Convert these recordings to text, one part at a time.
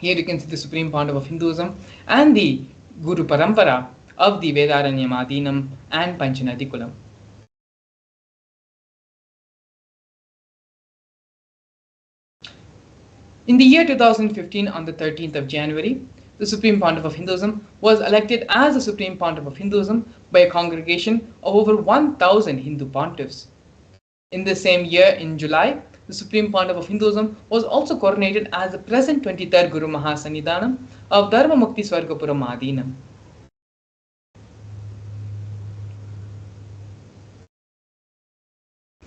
Here you can see the Supreme Pandava of Hinduism and the Guru Parampara of the Vedaranyam and Panchanadikulam. In the year 2015, on the 13th of January, the Supreme Pontiff of Hinduism was elected as the Supreme Pontiff of Hinduism by a congregation of over 1,000 Hindu pontiffs. In the same year, in July, the Supreme Pontiff of Hinduism was also coronated as the present 23rd Guru Mahasannidhanam of Dharma Mukti Swargapuram Adinam.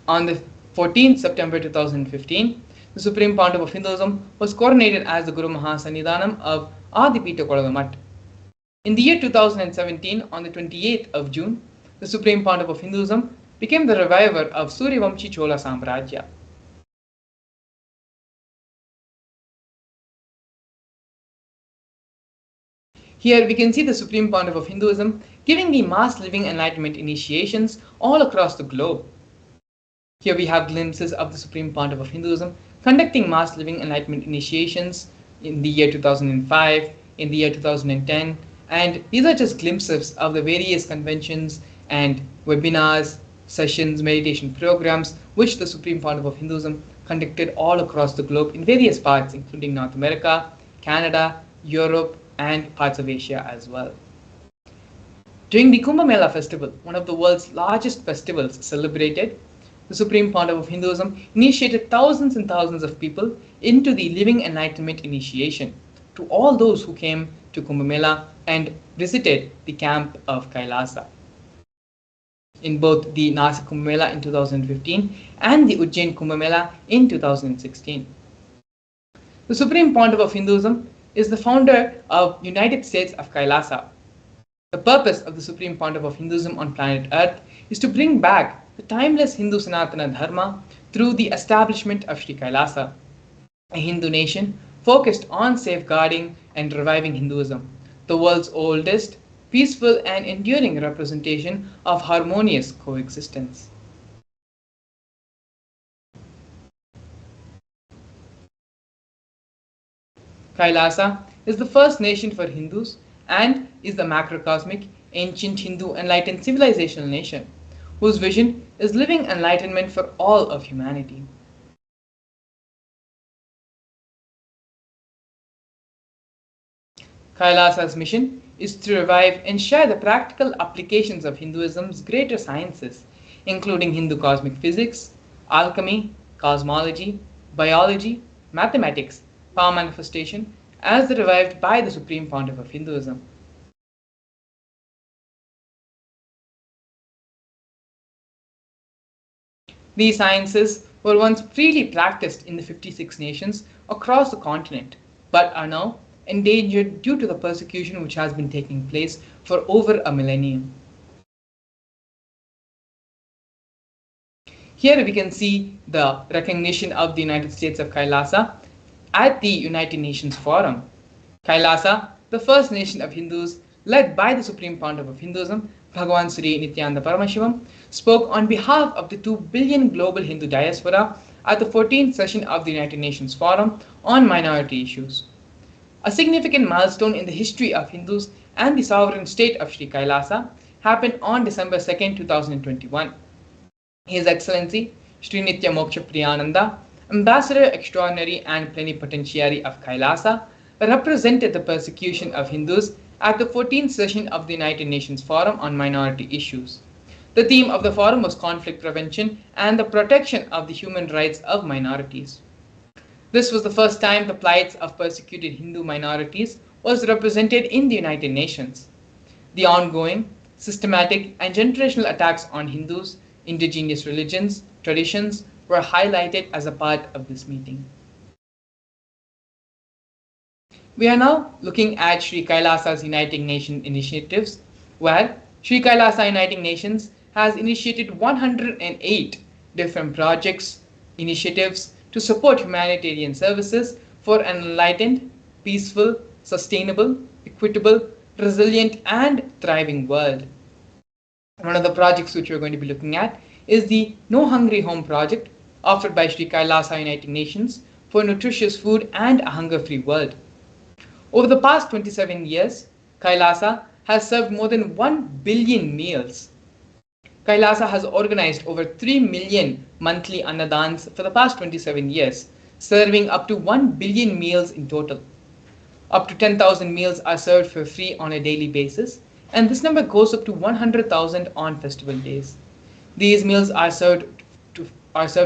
On the 14th September 2015, the Supreme Pontiff of Hinduism was coronated as the Guru Mahasannidhanam of Adipita Kolavamat. In the year 2017, on the 28th of June, the Supreme Pontiff of Hinduism became the reviver of Suryavamshi Chola Samrajya. Here we can see the Supreme Pontiff of Hinduism giving the mass living enlightenment initiations all across the globe. Here we have glimpses of the Supreme Pontiff of Hinduism conducting mass living enlightenment initiations in the year 2005, in the year 2010, and these are just glimpses of the various conventions and webinars, sessions, meditation programs which the Supreme Pontiff of Hinduism conducted all across the globe in various parts, including North America, Canada, Europe, and parts of Asia as well. During the Kumbh Mela festival, one of the world's largest festivals celebrated, the Supreme Pontiff of Hinduism initiated thousands and thousands of people into the Living Enlightenment initiation to all those who came to Kumbh Mela and visited the camp of Kailasa. In both the Nasik Kumbh Mela in 2015 and the Ujjain Kumbh Mela in 2016. The Supreme Pontiff of Hinduism is the founder of United States of Kailasa. The purpose of the Supreme Pontiff of Hinduism on planet Earth is to bring back the timeless Hindu Sanatana Dharma through the establishment of Sri Kailasa, a Hindu nation focused on safeguarding and reviving Hinduism, the world's oldest, peaceful and enduring representation of harmonious coexistence. Kailasa is the first nation for Hindus and is the macrocosmic, ancient Hindu enlightened civilizational nation, whose vision is living enlightenment for all of humanity. Kailasa's mission is to revive and share the practical applications of Hinduism's greater sciences, including Hindu cosmic physics, alchemy, cosmology, biology, mathematics, power manifestation, as revived by the Supreme Pontiff of Hinduism. These sciences were once freely practiced in the 56 nations across the continent, but are now endangered due to the persecution which has been taking place for over a millennium. Here we can see the recognition of the United States of Kailasa at the United Nations Forum. Kailasa, the first nation of Hindus led by the Supreme Pontiff of Hinduism, Bhagavan Sri Nithyananda Paramashivam, spoke on behalf of the 2 billion global Hindu diaspora at the 14th session of the United Nations Forum on minority issues. A significant milestone in the history of Hindus and the sovereign state of Sri Kailasa happened on December 2, 2021. His Excellency Sri Nitya Moksha Priyananda, Ambassador Extraordinary and Plenipotentiary of Kailasa, represented the persecution of Hindus at the 14th session of the United Nations Forum on Minority Issues. The theme of the forum was conflict prevention and the protection of the human rights of minorities. This was the first time the plights of persecuted Hindu minorities was represented in the United Nations. The ongoing, systematic and generational attacks on Hindus, indigenous religions, traditions were highlighted as a part of this meeting. We are now looking at Sri Kailasa's Uniting Nations initiatives, where Sri Kailasa Uniting Nations has initiated 108 different projects, initiatives to support humanitarian services for an enlightened, peaceful, sustainable, equitable, resilient and thriving world. One of the projects which we're going to be looking at is the No Hungry Home project offered by Sri Kailasa Uniting Nations for nutritious food and a hunger-free world. Over the past 27 years, Kailasa has served more than 1 billion meals. Kailasa has organized over 3 million monthly annadans for the past 27 years, serving up to 1 billion meals in total. Up to 10,000 meals are served for free on a daily basis, and this number goes up to 100,000 on festival days. These meals are served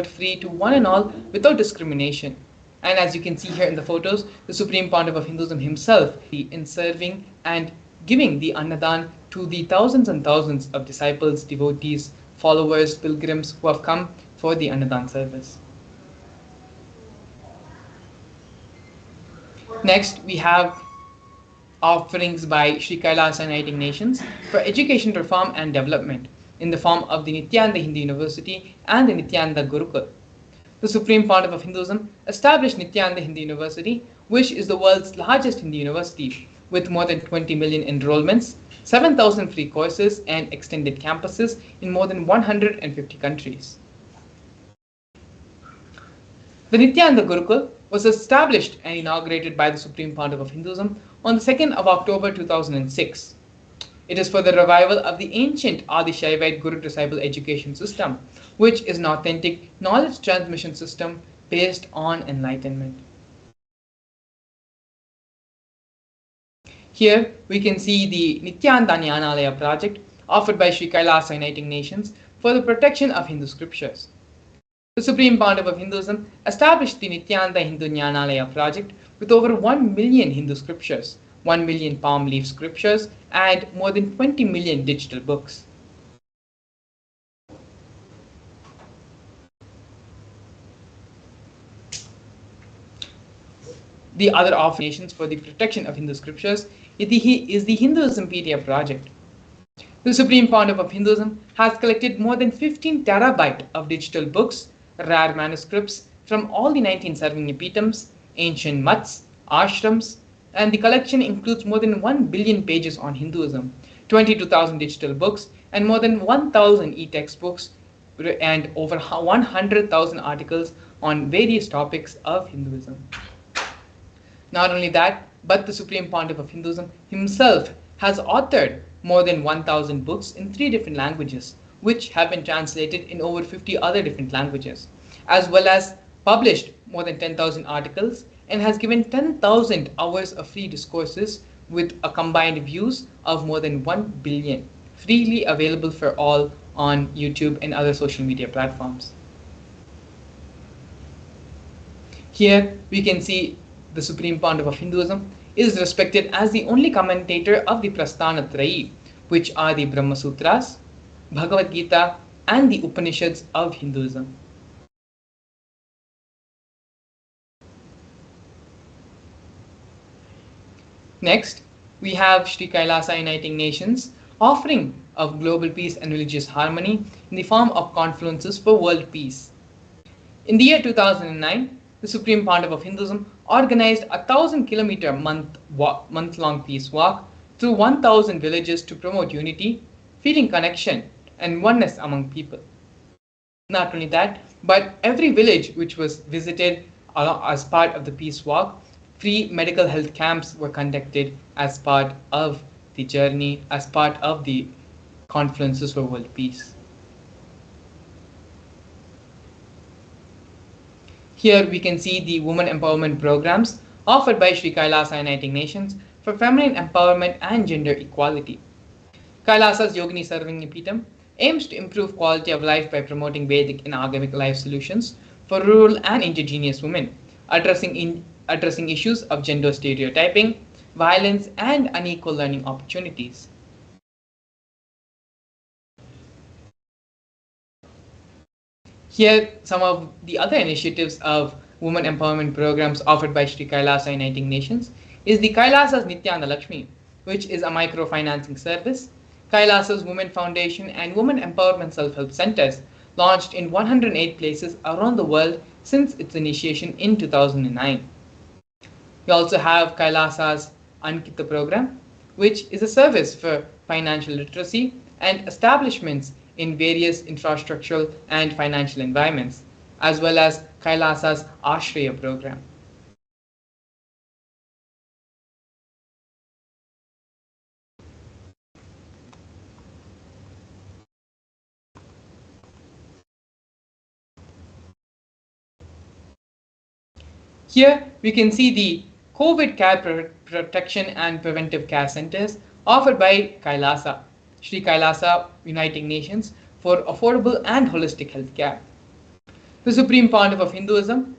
free to one and all without discrimination. And as you can see here in the photos, the Supreme Pontiff of Hinduism himself in serving and giving the Annadan to the thousands and thousands of disciples, devotees, followers, pilgrims who have come for the Annadan service. Next, we have offerings by Sri Kailasa Uniting Nations for education reform and development in the form of the Nithyananda Hindu University and the Nithyananda Gurukul. The Supreme Pontiff of Hinduism established Nithyananda Hindu University, which is the world's largest Hindu university with more than 20 million enrollments, 7,000 free courses and extended campuses in more than 150 countries. The Nithyananda Gurukul was established and inaugurated by the Supreme Pontiff of Hinduism on the 2nd of October 2006. It is for the revival of the ancient Adi Shaivite Guru-disciple education system, which is an authentic knowledge transmission system based on enlightenment. Here we can see the Nithyananda Jnanalaya project offered by Sri Kailasa Uniting Nations for the protection of Hindu scriptures. The Supreme Pontiff of Hinduism established the Nithyananda Hindu Jnanalaya project with over 1 million Hindu scriptures, 1 million palm leaf scriptures, and more than 20 million digital books. The other offerings for the protection of Hindu scriptures is the Hinduism PDF project. The Supreme Pontiff of Hinduism has collected more than 15 terabyte of digital books, rare manuscripts from all the 19 Sarvanyapitams, ancient mutts, ashrams, and the collection includes more than 1 billion pages on Hinduism, 22,000 digital books, and more than 1,000 e-textbooks, and over 100,000 articles on various topics of Hinduism. Not only that, but the Supreme Pontiff of Hinduism himself has authored more than 1,000 books in 3 different languages, which have been translated in over 50 other different languages, as well as published more than 10,000 articles and has given 10,000 hours of free discourses with a combined views of more than 1 billion, freely available for all on YouTube and other social media platforms. Here we can see the Supreme Pontiff of Hinduism is respected as the only commentator of the Prasthana Trayi, which are the Brahma Sutras, Bhagavad Gita, and the Upanishads of Hinduism. Next, we have Sri Kailasa Uniting Nations offering of global peace and religious harmony in the form of confluences for world peace. In the year 2009, the Supreme Pontiff of Hinduism organized a 1,000-kilometer month-long peace walk through 1,000 villages to promote unity, feeling connection, and oneness among people. Not only that, but every village which was visited as part of the peace walk, free medical health camps were conducted as part of the journey, as part of the confluences for world peace. Here we can see the women empowerment programs offered by Sri Kailasa Uniting Nations for feminine empowerment and gender equality. Kailasa's Yogini Sarvanyapitam aims to improve quality of life by promoting Vedic and Agamic life solutions for rural and indigenous women, addressing issues of gender stereotyping, violence, and unequal learning opportunities. Here, some of the other initiatives of women empowerment programs offered by Sri Kailasa Uniting Nations is the Kailasa's Nithyananda Lakshmi, which is a microfinancing service, Kailasa's Women Foundation and Women Empowerment Self-Help Centers launched in 108 places around the world since its initiation in 2009. We also have Kailasa's Ankita program, which is a service for financial literacy and establishments in various infrastructural and financial environments, as well as Kailasa's Ashraya program. Here we can see the COVID care protection and preventive care centers offered by Kailasa, Sri Kailasa Uniting Nations for affordable and holistic health care. The Supreme Pontiff of Hinduism,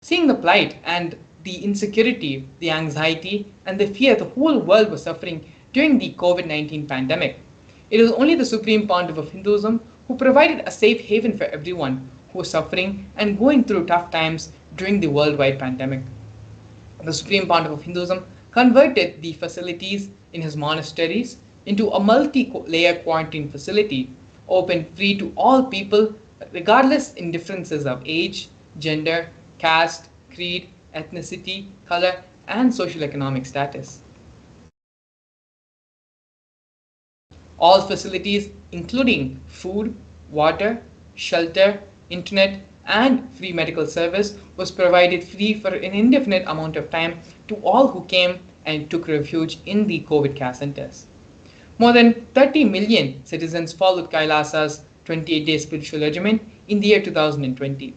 seeing the plight and the insecurity, the anxiety, and the fear the whole world was suffering during the COVID 19 pandemic, it was only the Supreme Pontiff of Hinduism who provided a safe haven for everyone who was suffering and going through tough times during the worldwide pandemic. The Supreme Pontiff of Hinduism converted the facilities in his monasteries into a multi-layer quarantine facility open free to all people regardless in differences of age, gender, caste, creed, ethnicity, color, and social economic status. All facilities, including food, water, shelter, internet, and free medical service, was provided free for an indefinite amount of time to all who came and took refuge in the COVID care centers. More than 30 million citizens followed Kailasa's 28-day spiritual regimen in the year 2020.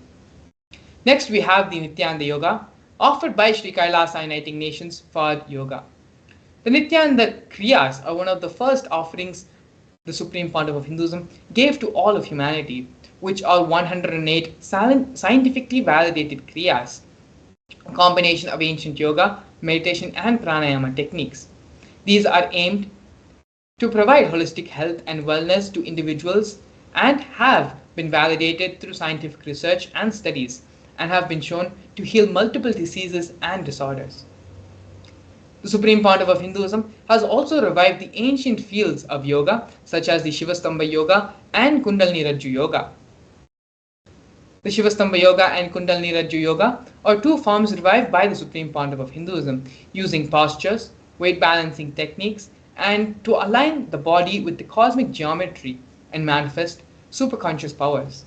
Next, we have the Nithyananda Yoga, offered by Sri Kailasa Uniting Nations for yoga. The Nithyananda Kriyas are one of the first offerings the Supreme Pontiff of Hinduism gave to all of humanity, which are 108 scientifically validated Kriyas, a combination of ancient yoga, meditation, and pranayama techniques. These are aimed to provide holistic health and wellness to individuals and have been validated through scientific research and studies and have been shown to heal multiple diseases and disorders. The Supreme Pontiff of Hinduism has also revived the ancient fields of yoga such as the Shivastamba Yoga and Kundalini Rajju Yoga. The Shivastamba Yoga and Kundalini Rajju Yoga are two forms revived by the Supreme Pontiff of Hinduism using postures, weight balancing techniques, and to align the body with the cosmic geometry and manifest superconscious powers.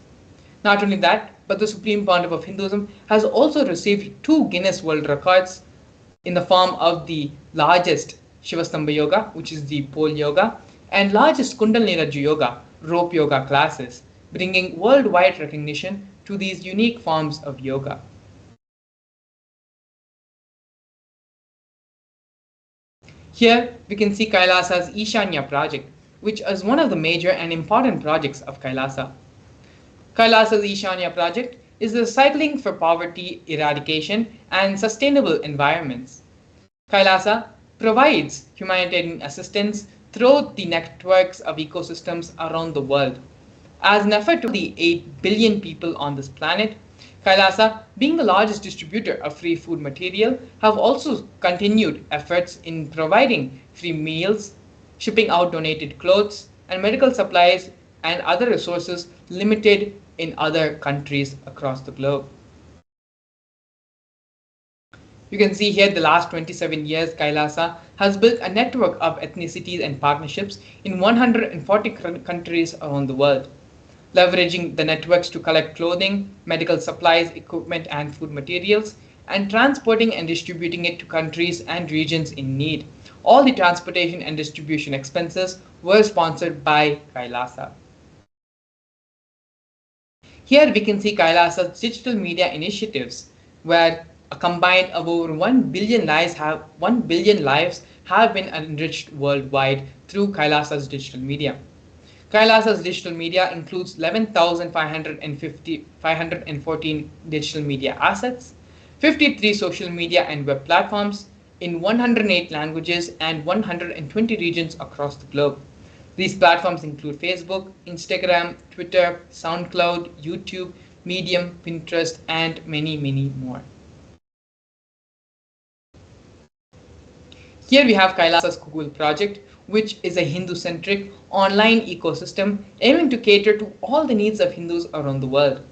Not only that, but the Supreme Pontiff of Hinduism has also received 2 Guinness World Records in the form of the largest Shivastamba Yoga, which is the pole yoga, and largest Kundalini Rajju Yoga, rope yoga classes, bringing worldwide recognition to these unique forms of yoga. Here we can see Kailasa's Ishanya project, which is one of the major and important projects of Kailasa. Kailasa's Ishanya project is the cycling for poverty eradication and sustainable environments. Kailasa provides humanitarian assistance through the networks of ecosystems around the world. As an effort to the 8 billion people on this planet, Kailasa, being the largest distributor of free food material, have also continued efforts in providing free meals, shipping out donated clothes, and medical supplies and other resources limited in other countries across the globe. You can see here the last 27 years Kailasa has built a network of ethnicities and partnerships in 140 countries around the world, leveraging the networks to collect clothing, medical supplies, equipment, and food materials, and transporting and distributing it to countries and regions in need. All the transportation and distribution expenses were sponsored by Kailasa. Here we can see Kailasa's digital media initiatives, where a combined of over 1 billion lives have been enriched worldwide through Kailasa's digital media. Kailasa's digital media includes 11,514 digital media assets, 53 social media and web platforms in 108 languages and 120 regions across the globe. These platforms include Facebook, Instagram, Twitter, SoundCloud, YouTube, Medium, Pinterest, and many, many more. Here we have Kailasa's Google project, which is a Hindu-centric online ecosystem aiming to cater to all the needs of Hindus around the world.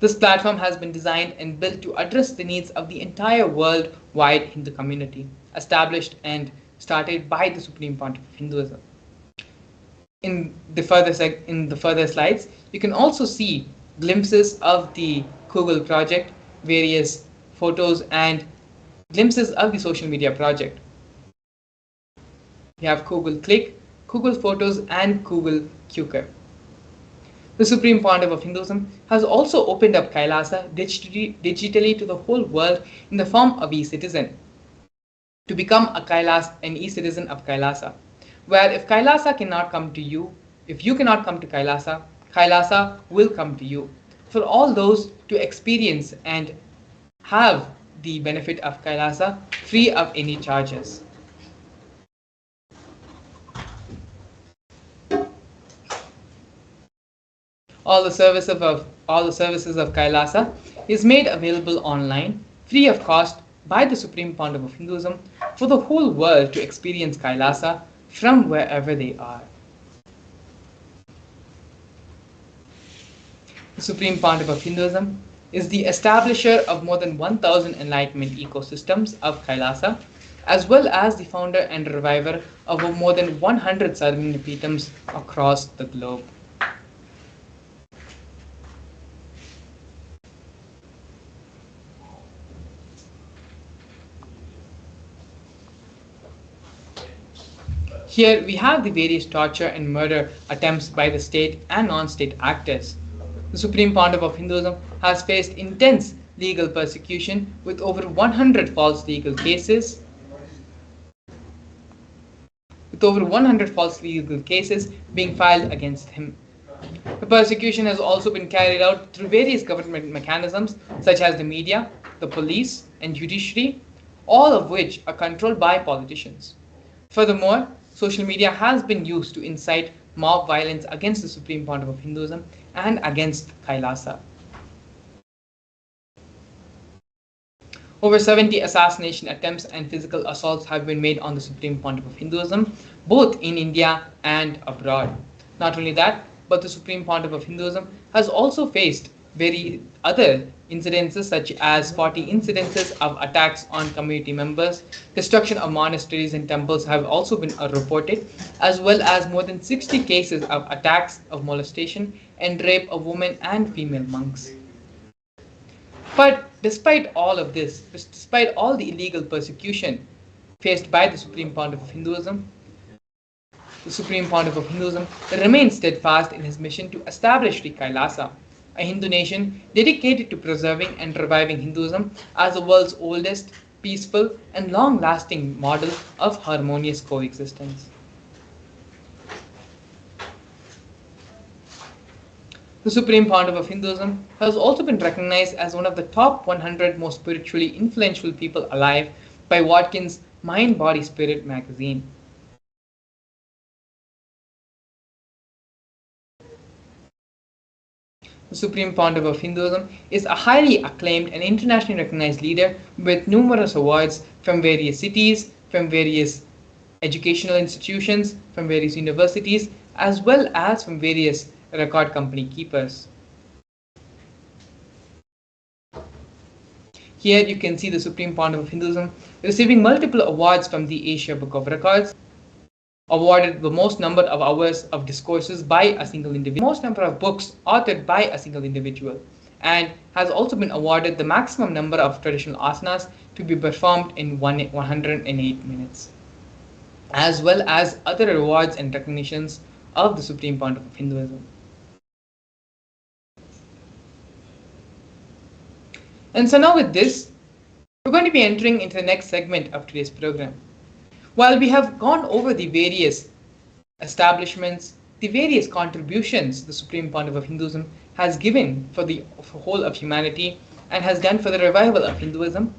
This platform has been designed and built to address the needs of the entire worldwide Hindu community, established and started by the Supreme Pontiff of Hinduism. In the further slides, you can also see glimpses of the Google project, various photos, and glimpses of the social media project. We have Google Click, Google Photos, and Google Qcur. The Supreme Pontiff of Hinduism has also opened up Kailasa digitally to the whole world in the form of e-citizen to become an e-citizen of Kailasa, where if Kailasa cannot come to you, if you cannot come to Kailasa, Kailasa will come to you. For all those to experience and have the benefit of Kailasa free of any charges. All the services of Kailasa is made available online, free of cost, by the Supreme Pontiff of Hinduism for the whole world to experience Kailasa from wherever they are. The Supreme Pontiff of Hinduism is the establisher of more than 1,000 enlightenment ecosystems of Kailasa, as well as the founder and reviver of more than 100 Sarvijñapitams across the globe. Here we have the various torture and murder attempts by the state and non-state actors. The Supreme Pontiff of Hinduism has faced intense legal persecution with over 100 false legal cases being filed against him. The persecution has also been carried out through various government mechanisms such as the media, the police, and judiciary, all of which are controlled by politicians. Furthermore, social media has been used to incite mob violence against the Supreme Pontiff of Hinduism and against Kailasa. Over 70 assassination attempts and physical assaults have been made on the Supreme Pontiff of Hinduism, both in India and abroad. Not only that, but the Supreme Pontiff of Hinduism has also faced very other incidences such as 40 incidences of attacks on community members, destruction of monasteries and temples have also been reported, as well as more than 60 cases of attacks of molestation and rape of women and female monks. But despite all of this, despite all the illegal persecution faced by the Supreme Pontiff of Hinduism, the Supreme Pontiff of Hinduism remains steadfast in his mission to establish Sri Kailasa, a Hindu nation dedicated to preserving and reviving Hinduism as the world's oldest, peaceful, and long-lasting model of harmonious coexistence. The Supreme Pontiff of Hinduism has also been recognized as one of the top 100 most spiritually influential people alive by Watkins' Mind, Body, Spirit magazine. The Supreme Pontiff of Hinduism is a highly acclaimed and internationally recognized leader with numerous awards from various cities, from various educational institutions, from various universities, as well as from various record company keepers. Here you can see the Supreme Pontiff of Hinduism receiving multiple awards from the Asia Book of Records, awarded the most number of hours of discourses by a single individual, most number of books authored by a single individual, and has also been awarded the maximum number of traditional asanas to be performed in 108 minutes, as well as other awards and recognitions of the Supreme Pontiff of Hinduism. And so now with this, we're going to be entering into the next segment of today's program. While we have gone over the various establishments, the various contributions the Supreme Pontiff of Hinduism has given for the whole of humanity and has done for the revival of Hinduism,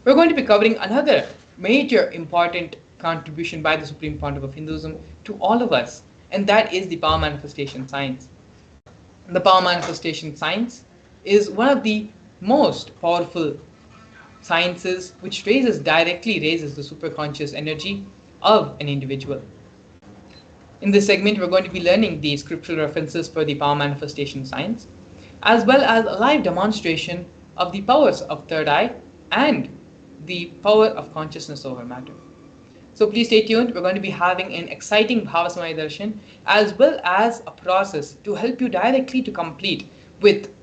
we're going to be covering another major important contribution by the Supreme Pontiff of Hinduism to all of us, and that is the power manifestation science. The power manifestation science is one of the most powerful sciences which directly raises the superconscious energy of an individual. In this segment, we're going to be learning the scriptural references for the power manifestation science, as well as a live demonstration of the powers of third eye and the power of consciousness over matter. So please stay tuned. We're going to be having an exciting Bhava Darshan, as well as a process to help you directly to complete with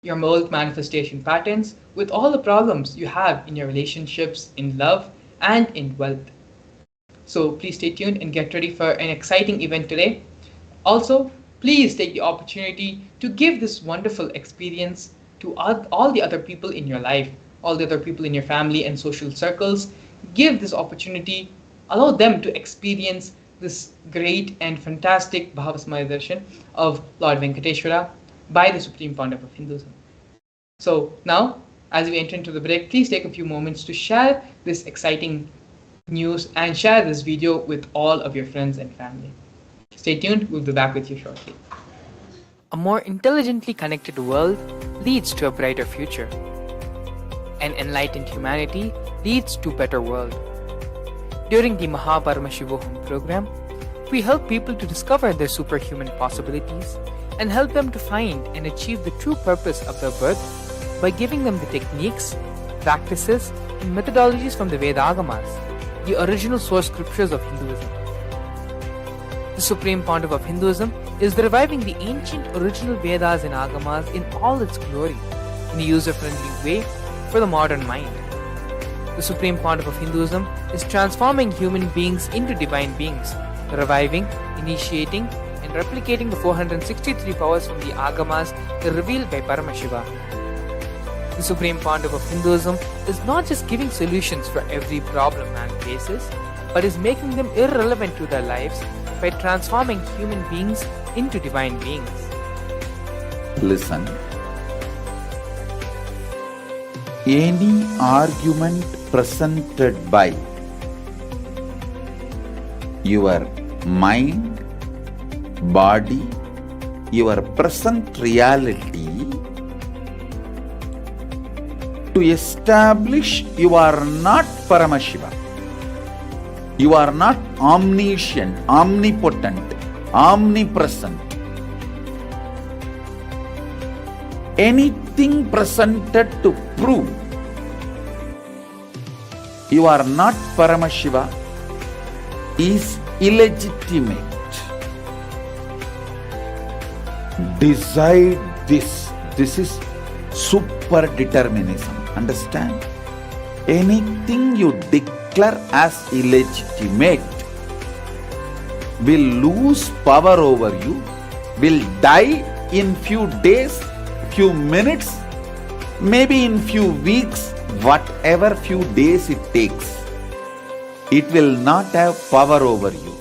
your mold manifestation patterns with all the problems you have in your relationships, in love, and in wealth. So please stay tuned and get ready for an exciting event today. Also, please take the opportunity to give this wonderful experience to all the other people in your life, all the other people in your family and social circles. Give this opportunity, allow them to experience this great and fantastic Bhava Darshan of Lord Venkateshwara by the Supreme Pontiff of Hinduism. So now, as we enter into the break, please take a few moments to share this exciting news and share this video with all of your friends and family. Stay tuned, we'll be back with you shortly. A more intelligently connected world leads to a brighter future. An enlightened humanity leads to a better world. During the Paramashivam program, we help people to discover their superhuman possibilities and help them to find and achieve the true purpose of their birth by giving them the techniques, practices, and methodologies from the Vedagamas, the original source scriptures of Hinduism. The Supreme Pontiff of Hinduism is reviving the ancient original Vedas and Agamas in all its glory, in a user-friendly way for the modern mind. The Supreme Pontiff of Hinduism is transforming human beings into divine beings, reviving, initiating, and replicating the 463 powers from the Agamas revealed by Paramashivam. The Supreme Pontiff of Hinduism is not just giving solutions for every problem man faces, but is making them irrelevant to their lives by transforming human beings into divine beings. Listen. Any argument presented by your mind, body, your present reality to establish you are not Paramashiva. You are not omniscient, omnipotent, omnipresent. Anything presented to prove you are not Paramashiva is illegitimate. Decide this. This is super determinism. Understand? Anything you declare as illegitimate will lose power over you, will die in few days, few minutes, maybe in few weeks, whatever few days it takes. It will not have power over you.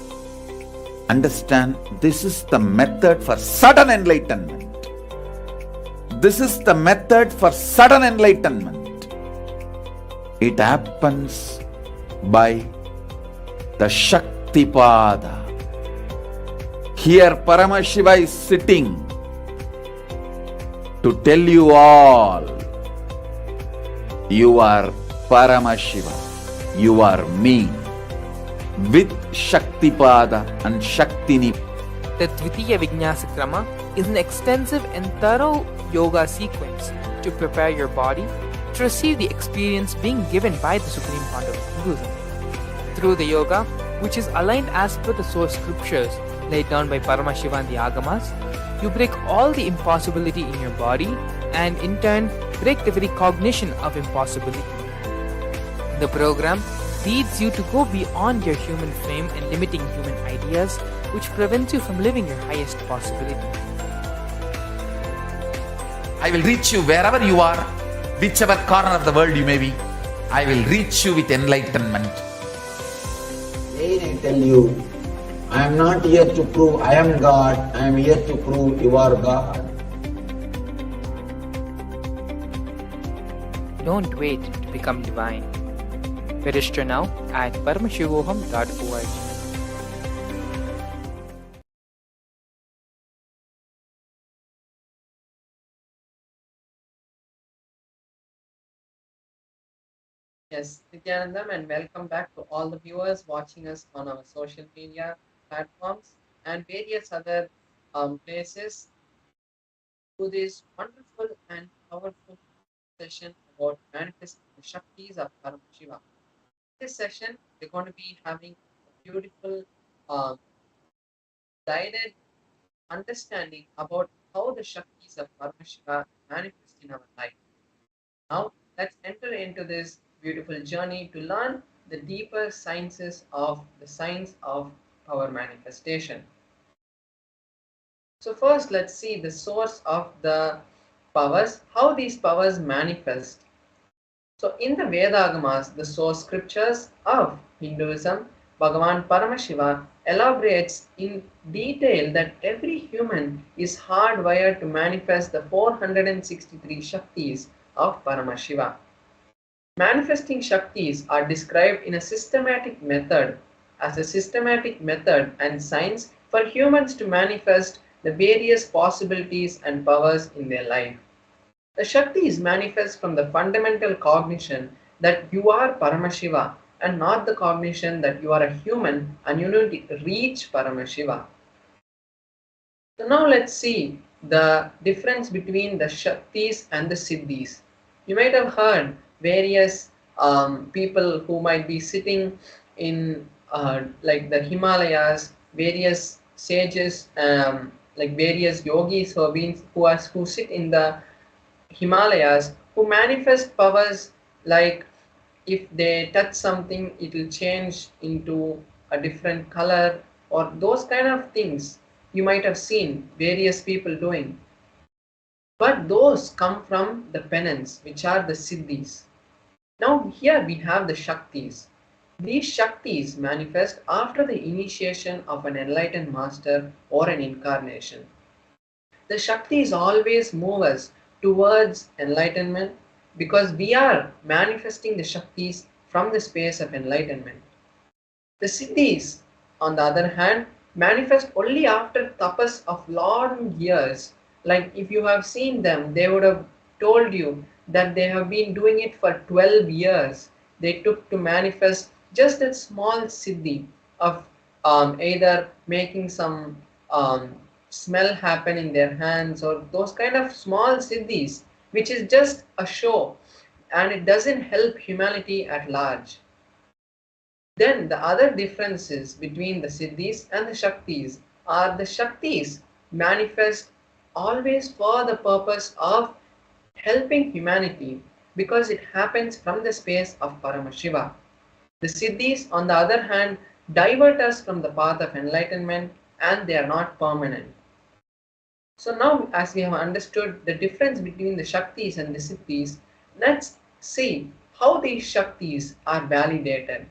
Understand? This is the method for sudden enlightenment. This is the method for sudden enlightenment. It happens by the Shaktipada. Here Paramashiva is sitting to tell you all, you are Paramashiva, you are me, with Shaktipada and Shaktini. The Dvitiya Vijnasa Krama is an extensive and thorough yoga sequence to prepare your body to receive the experience being given by the Supreme Pontiff of Hinduism. Through the yoga, which is aligned as per the source scriptures laid down by Paramashiva and the Agamas, you break all the impossibility in your body and in turn break the very cognition of impossibility. The program leads you to go beyond your human frame and limiting human ideas, which prevents you from living your highest possibility. I will reach you wherever you are, whichever corner of the world you may be. I will reach you with enlightenment. Again I tell you, I am not here to prove I am God, I am here to prove you are God. Don't wait to become divine. Register now at paramashivoham.org. Yes, Nithyananda, and welcome back to all the viewers watching us on our social media platforms and various other places to this wonderful and powerful session about manifesting the Shaktis of Paramashiva. This session, we're going to be having a beautiful, um, guided understanding about how the Shaktis of Paramashiva manifest in our life. Now, let's enter into this beautiful journey to learn the deeper sciences of the science of power manifestation. So first let's see the source of the powers, how these powers manifest. So in the Vedagamas, the source scriptures of Hinduism, Bhagavan Paramashiva elaborates in detail that every human is hardwired to manifest the 463 Shaktis of Paramashiva. Manifesting Shaktis are described in a systematic method as a systematic method and science for humans to manifest the various possibilities and powers in their life. The Shaktis manifest from the fundamental cognition that you are Paramashiva and not the cognition that you are a human and you need to reach Paramashiva. So now let's see the difference between the Shaktis and the Siddhis. You might have heard various people who might be sitting in like the Himalayas, various sages, like various yogis who have been who sit in the Himalayas who manifest powers like if they touch something it will change into a different color or those kind of things you might have seen various people doing. But those come from the penance which are the siddhis. Now here we have the Shaktis. These Shaktis manifest after the initiation of an enlightened master or an incarnation. The Shaktis always move us towards enlightenment because we are manifesting the Shaktis from the space of enlightenment. The Siddhis, on the other hand, manifest only after tapas of long years. Like if you have seen them, they would have told you that they have been doing it for 12 years. They took to manifest just a small siddhi of either making some smell happen in their hands or those kind of small siddhis, which is just a show and it doesn't help humanity at large. Then the other differences between the Siddhis and the Shaktis are the Shaktis manifest always for the purpose of helping humanity because it happens from the space of Paramashiva. The Siddhis, on the other hand, divert us from the path of enlightenment and they are not permanent. So now as we have understood the difference between the Shaktis and the Siddhis, let's see how these Shaktis are validated.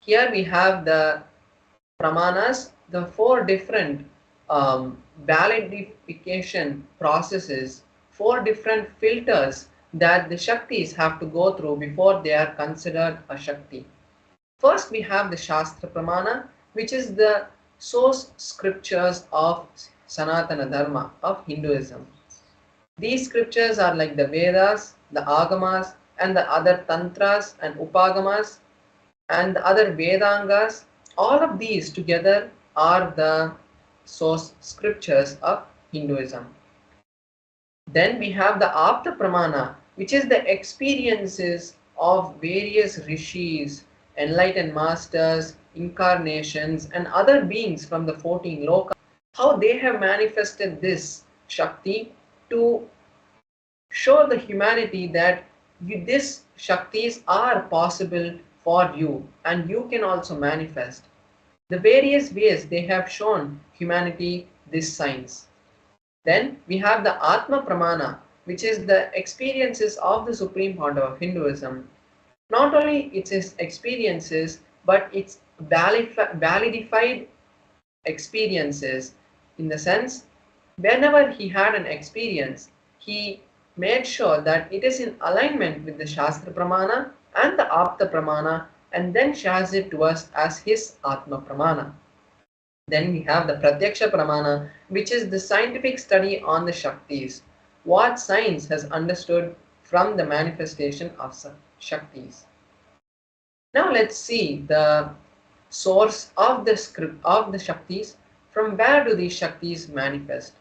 Here we have the pramanas, the four different validification processes, four different filters that the Shaktis have to go through before they are considered a Shakti. First we have the Shastra Pramana, which is the source scriptures of Sanatana Dharma, of Hinduism. These scriptures are like the Vedas, the Agamas, and the other Tantras and Upagamas, and the other Vedangas. All of these together are the source scriptures of Hinduism. Then we have the Apta Pramana, which is the experiences of various rishis, enlightened masters, incarnations, and other beings from the 14 lokas, how they have manifested this Shakti to show the humanity that these Shaktis are possible for you and you can also manifest. The various ways they have shown humanity this science. Then we have the Atma Pramana, which is the experiences of the Supreme Founder of Hinduism. Not only its experiences, but its validified experiences, in the sense whenever he had an experience, he made sure that it is in alignment with the Shastra Pramana and the Apta Pramana and then shares it to us as his Atma Pramana. Then we have the Pratyaksha Pramana, which is the scientific study on the Shaktis, what science has understood from the manifestation of Shaktis. Now let's see the source of the script of the Shaktis. From where do these Shaktis manifest?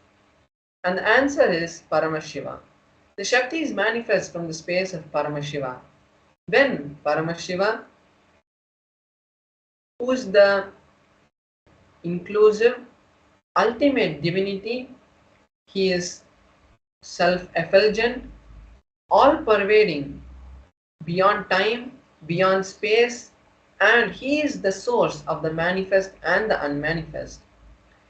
And the answer is Paramashiva. The Shaktis manifest from the space of Paramashiva. When Paramashiva, who is the inclusive, ultimate divinity, he is self-effulgent, all-pervading, beyond time, beyond space, and he is the source of the manifest and the unmanifest.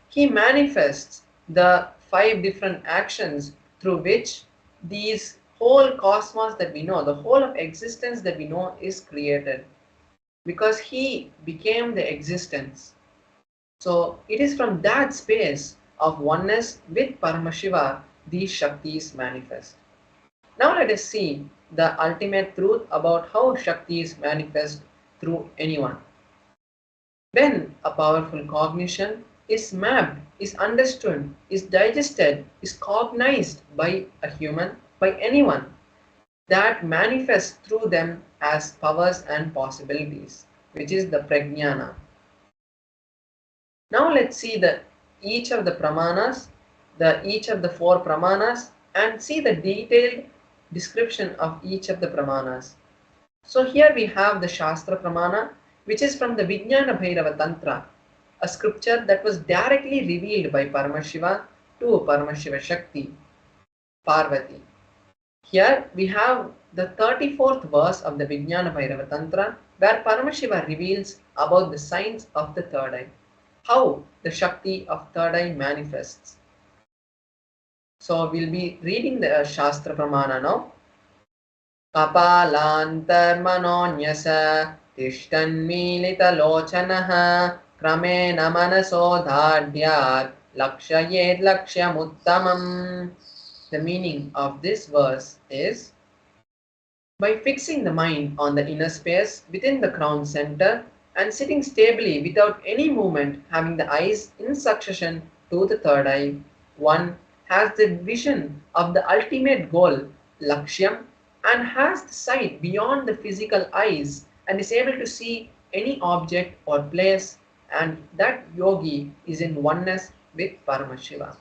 He manifests the 5 different actions through which these whole cosmos that we know, the whole of existence that we know is created. Because he became the existence. So it is from that space of oneness with Paramashiva these Shaktis manifest. Now let us see the ultimate truth about how Shaktis manifest through anyone. When a powerful cognition is mapped, is understood, is digested, is cognized by a human, by anyone, that manifests through them as powers and possibilities, which is the prajnana. Now let's see each of the pramanas, each of the 4 pramanas, and see the detailed description of each of the pramanas. So here we have the Shastra Pramana, which is from the Vijnana Bhairava Tantra, a scripture that was directly revealed by Paramashiva to Paramashiva Shakti, Parvati. Here we have the 34th verse of the Vijnana Bhairava Tantra, where Paramashiva reveals about the signs of the third eye, how the Shakti of third eye manifests. So we'll be reading the Shastra Pramana now. Kapalantarmanonyasa tishtanmilitalochanaha kramena manasodhadyat lakshayet lakshyamuttamam. The meaning of this verse is, by fixing the mind on the inner space within the crown center and sitting stably without any movement, having the eyes in succession to the third eye, one has the vision of the ultimate goal, Lakshyam, and has the sight beyond the physical eyes and is able to see any object or place, and that yogi is in oneness with Paramashiva.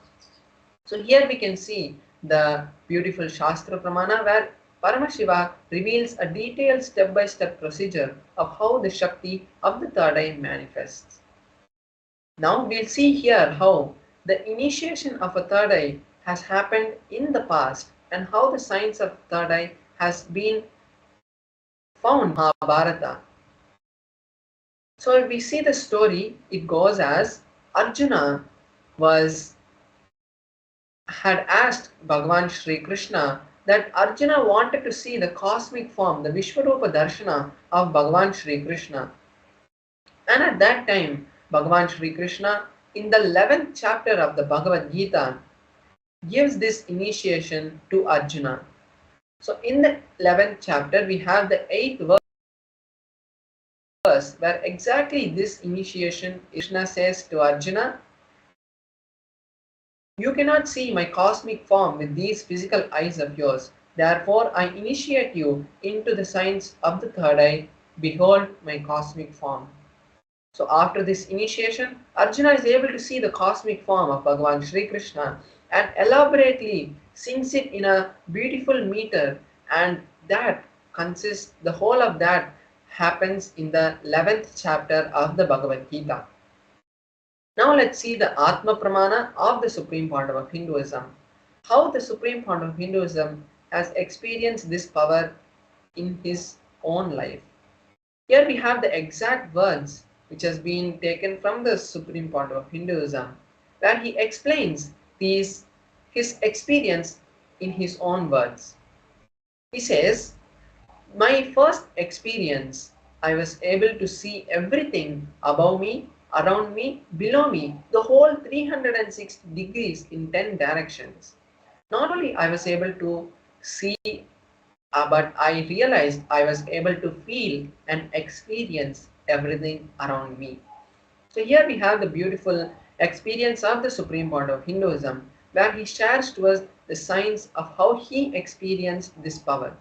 So here we can see the beautiful Shastra Pramana where Paramashiva reveals a detailed step-by-step procedure of how the Shakti of the third eye manifests. Now we'll see here how the initiation of a third eye has happened in the past and how the science of third eye has been found in Mahabharata. So if we see the story, it goes as Arjuna had asked Bhagavan Shri Krishna that Arjuna wanted to see the cosmic form, the Vishwarupa Darshana of Bhagavan Shri Krishna. And at that time, Bhagavan Shri Krishna, in the 11th chapter of the Bhagavad Gita, gives this initiation to Arjuna. So in the 11th chapter, we have the 8th verse where exactly this initiation Krishna says to Arjuna, "You cannot see my cosmic form with these physical eyes of yours. Therefore, I initiate you into the science of the third eye. Behold my cosmic form." So after this initiation, Arjuna is able to see the cosmic form of Bhagavan Shri Krishna and elaborately sings it in a beautiful meter, and that consists, the whole of that happens in the 11th chapter of the Bhagavad Gita. Now let's see the Atma Pramana of the Supreme Pandava of Hinduism. How the Supreme Pandava of Hinduism has experienced this power in his own life. Here we have the exact words which has been taken from the Supreme Pandava of Hinduism, where he explains his experience in his own words. He says, "My first experience, I was able to see everything above me, around me, below me, the whole 360 degrees in 10 directions. Not only I was able to see, but I realized I was able to feel and experience everything around me." So here we have the beautiful experience of the Supreme Pandava of Hinduism, where he shares to us the signs of how he experienced this power.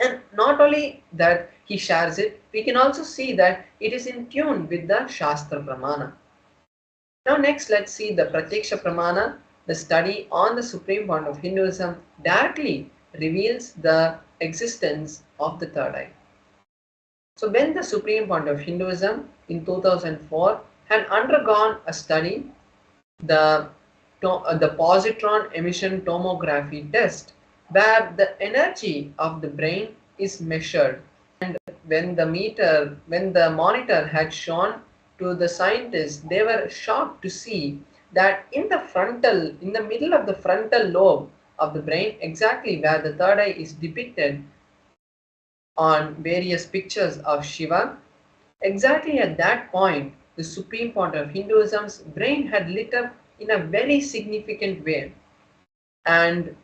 And not only that he shares it, we can also see that it is in tune with the Shastra Pramana. Now next let's see the Pratyaksha Pramana. The study on the Supreme Point of Hinduism directly reveals the existence of the third eye. So when the Supreme Point of Hinduism in 2004 had undergone a study, the positron emission tomography test, where the energy of the brain is measured, and when the monitor had shown to the scientists, they were shocked to see that in the middle of the frontal lobe of the brain, exactly where the third eye is depicted on various pictures of Shiva, exactly at that point, the supreme point of Hinduism's brain had lit up in a very significant way. And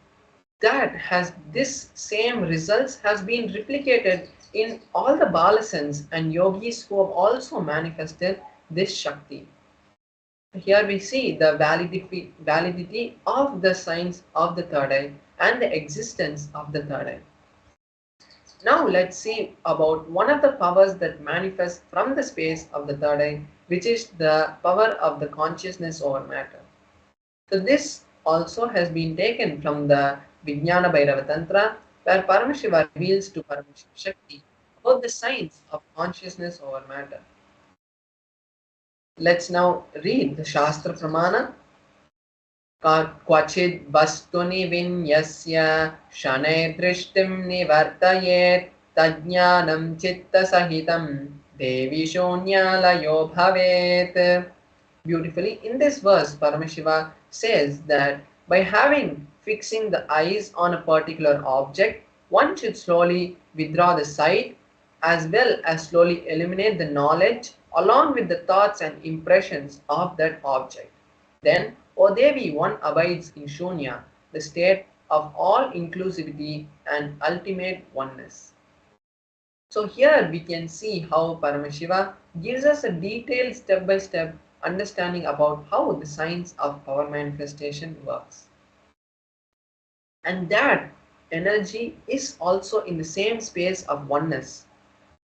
that has this same results has been replicated in all the balasans and yogis who have also manifested this Shakti. Here we see the validity of the signs of the third eye and the existence of the third eye. Now let's see about one of the powers that manifest from the space of the third eye, which is the power of the consciousness over matter. So this also has been taken from the Vijnana Bhairava Tantra, where Paramashiva reveals to Paramashiva Shakti about the science of consciousness over matter. Let's now read the Shastra Pramana. क्वचिद् वस्तुनि विन्यस्य शनैः दृष्टिं निवर्तयेत् तज्ज्ञानं चित्तसहितं देवी शून्यालयो भवेत्. Beautifully, in this verse, Paramashiva says that by fixing the eyes on a particular object, one should slowly withdraw the sight as well as slowly eliminate the knowledge along with the thoughts and impressions of that object. Then, O Devi, one abides in Shunya, the state of all inclusivity and ultimate oneness. So here we can see how Paramashiva gives us a detailed step-by-step understanding about how the science of power manifestation works. And that energy is also in the same space of oneness,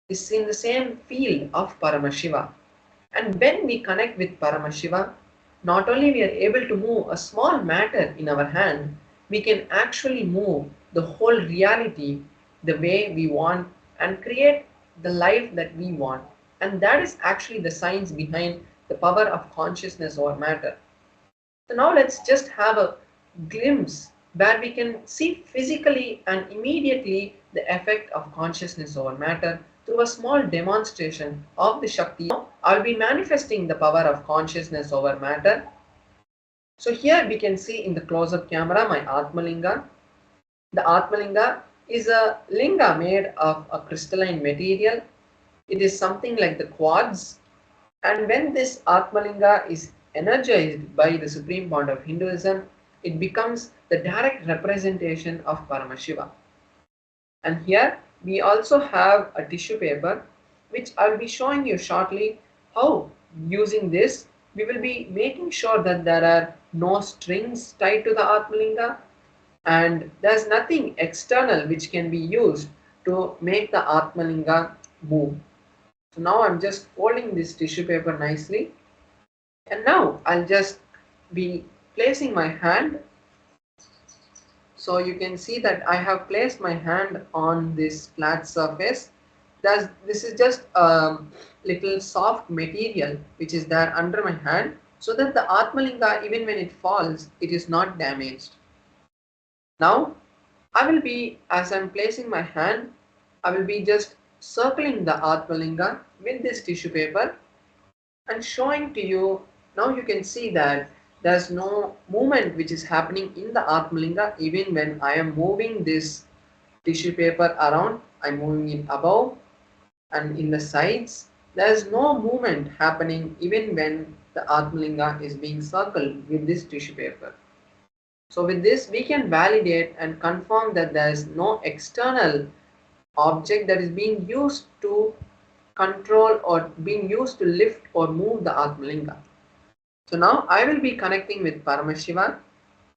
is in the same field of Paramashiva. And when we connect with Paramashiva, not only we are able to move a small matter in our hand, we can actually move the whole reality the way we want and create the life that we want. And that is actually the science behind the power of consciousness over matter. So now let's just have a glimpse where we can see physically and immediately the effect of consciousness over matter through a small demonstration of the Shakti. Now, I'll be manifesting the power of consciousness over matter. So here we can see in the close-up camera my Atmalinga. The Atmalinga is a linga made of a crystalline material. It is something like the quartz. And when this Atmalinga is energized by the supreme point of Hinduism, it becomes the direct representation of Paramashiva. And here we also have a tissue paper, which I'll be showing you shortly how using this we will be making sure that there are no strings tied to the Atmalinga and there's nothing external which can be used to make the Atmalinga move. So now I'm just folding this tissue paper nicely, and now I'll just be placing my hand. So you can see that I have placed my hand on this flat surface. This is just a little soft material which is there under my hand, so that the Atmalinga, even when it falls, it is not damaged. Now I will be, as I'm placing my hand, I will be just circling the Atmalinga with this tissue paper and showing to you. Now you can see that there's no movement which is happening in the Atmalinga even when I am moving this tissue paper around. I'm moving it above and in the sides. There's no movement happening even when the Atmalinga is being circled with this tissue paper. So with this we can validate and confirm that there is no external object that is being used to control or being used to lift or move the Atmalinga. So now I will be connecting with Paramashiva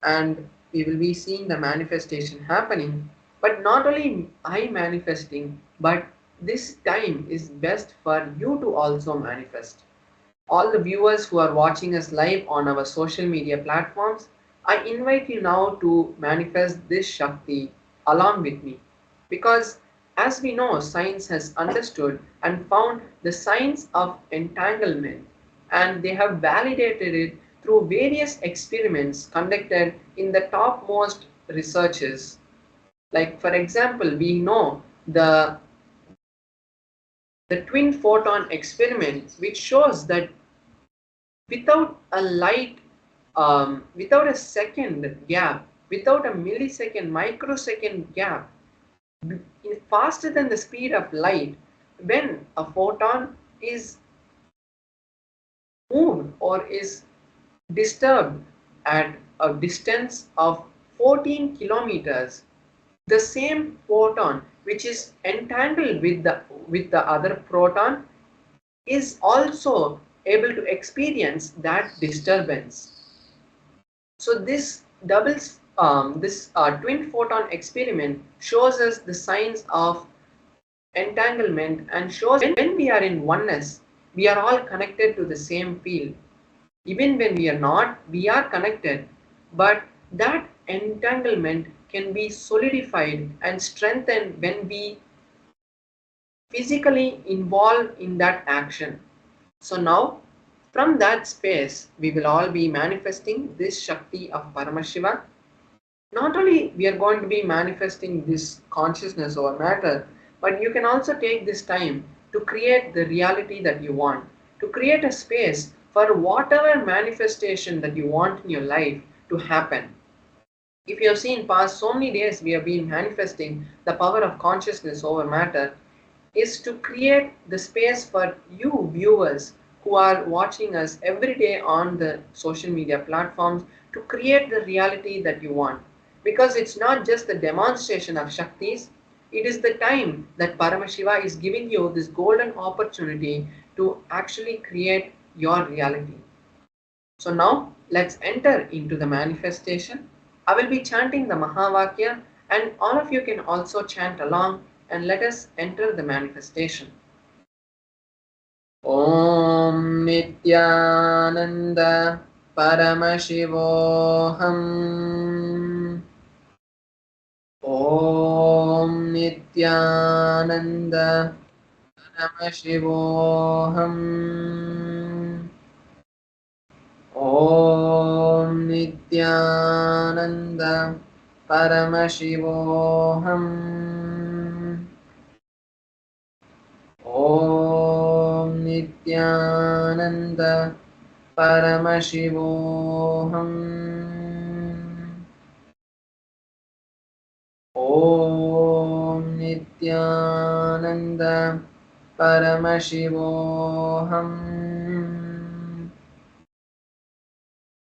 and we will be seeing the manifestation happening. But not only I manifesting, but this time is best for you to also manifest. All the viewers who are watching us live on our social media platforms, I invite you now to manifest this Shakti along with me, because as we know, science has understood and found the science of entanglement, and they have validated it through various experiments conducted in the topmost researches. Like for example, we know the twin photon experiment, which shows that without a light without a second gap, without a millisecond, microsecond gap, faster than the speed of light, when a photon is moved or is disturbed at a distance of 14 kilometers, the same photon which is entangled with the other proton is also able to experience that disturbance. So this twin photon experiment shows us the signs of entanglement and shows when we are in oneness, we are all connected to the same field. Even when we are not, we are connected, but that entanglement can be solidified and strengthened when we physically involve in that action. So now, from that space, we will all be manifesting this Shakti of Paramashiva. Not only we are going to be manifesting this consciousness over matter, but you can also take this time to create the reality that you want, to create a space for whatever manifestation that you want in your life to happen. If you have seen past so many days we have been manifesting the power of consciousness over matter, is to create the space for you viewers who are watching us every day on the social media platforms to create the reality that you want. Because it's not just the demonstration of Shaktis, it is the time that Paramashiva is giving you this golden opportunity to actually create your reality. So now let's enter into the manifestation. I will be chanting the Mahavakya and all of you can also chant along and let us enter the manifestation. Om Nithyananda Paramashivoham. Om Nithyananda Paramashivoham. Om Nithyananda Paramashivoham. Om Nithyananda Paramashivoham. Om Nithyananda Paramashivoham.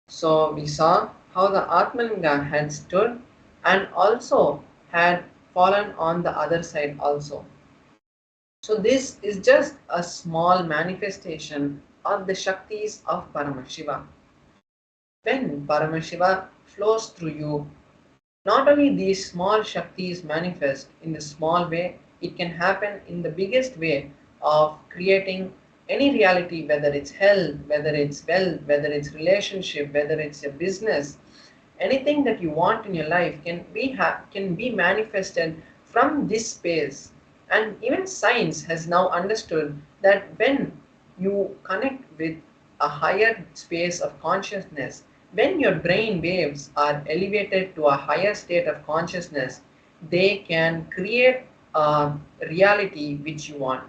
So we saw how the Atmalinga had stood and also had fallen on the other side also. So this is just a small manifestation of the Shaktis of Paramashiva. When Paramashiva flows through you, not only these small Shaktis manifest in the small way, it can happen in the biggest way of creating any reality, whether it's health, whether it's wealth, whether it's relationship, whether it's a business. Anything that you want in your life can be manifested from this space. And even science has now understood that when you connect with a higher space of consciousness, when your brain waves are elevated to a higher state of consciousness, they can create a reality which you want.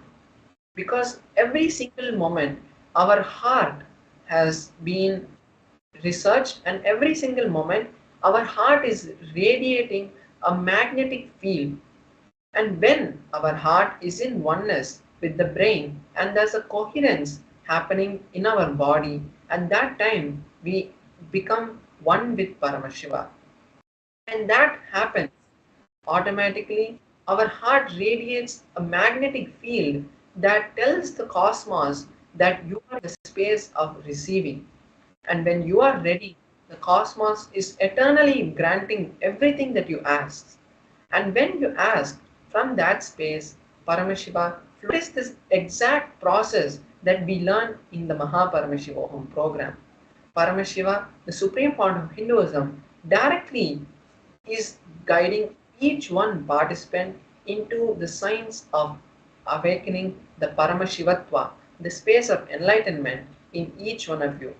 Because every single moment, our heart has been researched, and every single moment, our heart is radiating a magnetic field. And when our heart is in oneness with the brain and there's a coherence happening in our body, at that time we become one with Paramashiva. And that happens automatically. Our heart radiates a magnetic field that tells the cosmos that you are in the space of receiving. And when you are ready, the cosmos is eternally granting everything that you ask. And when you ask from that space, Paramashiva, what is this exact process that we learn in the Mahaparamashivaham program? Paramashiva, the supreme point of Hinduism, directly is guiding each one participant into the science of awakening the Paramashivatva, the space of enlightenment in each one of you.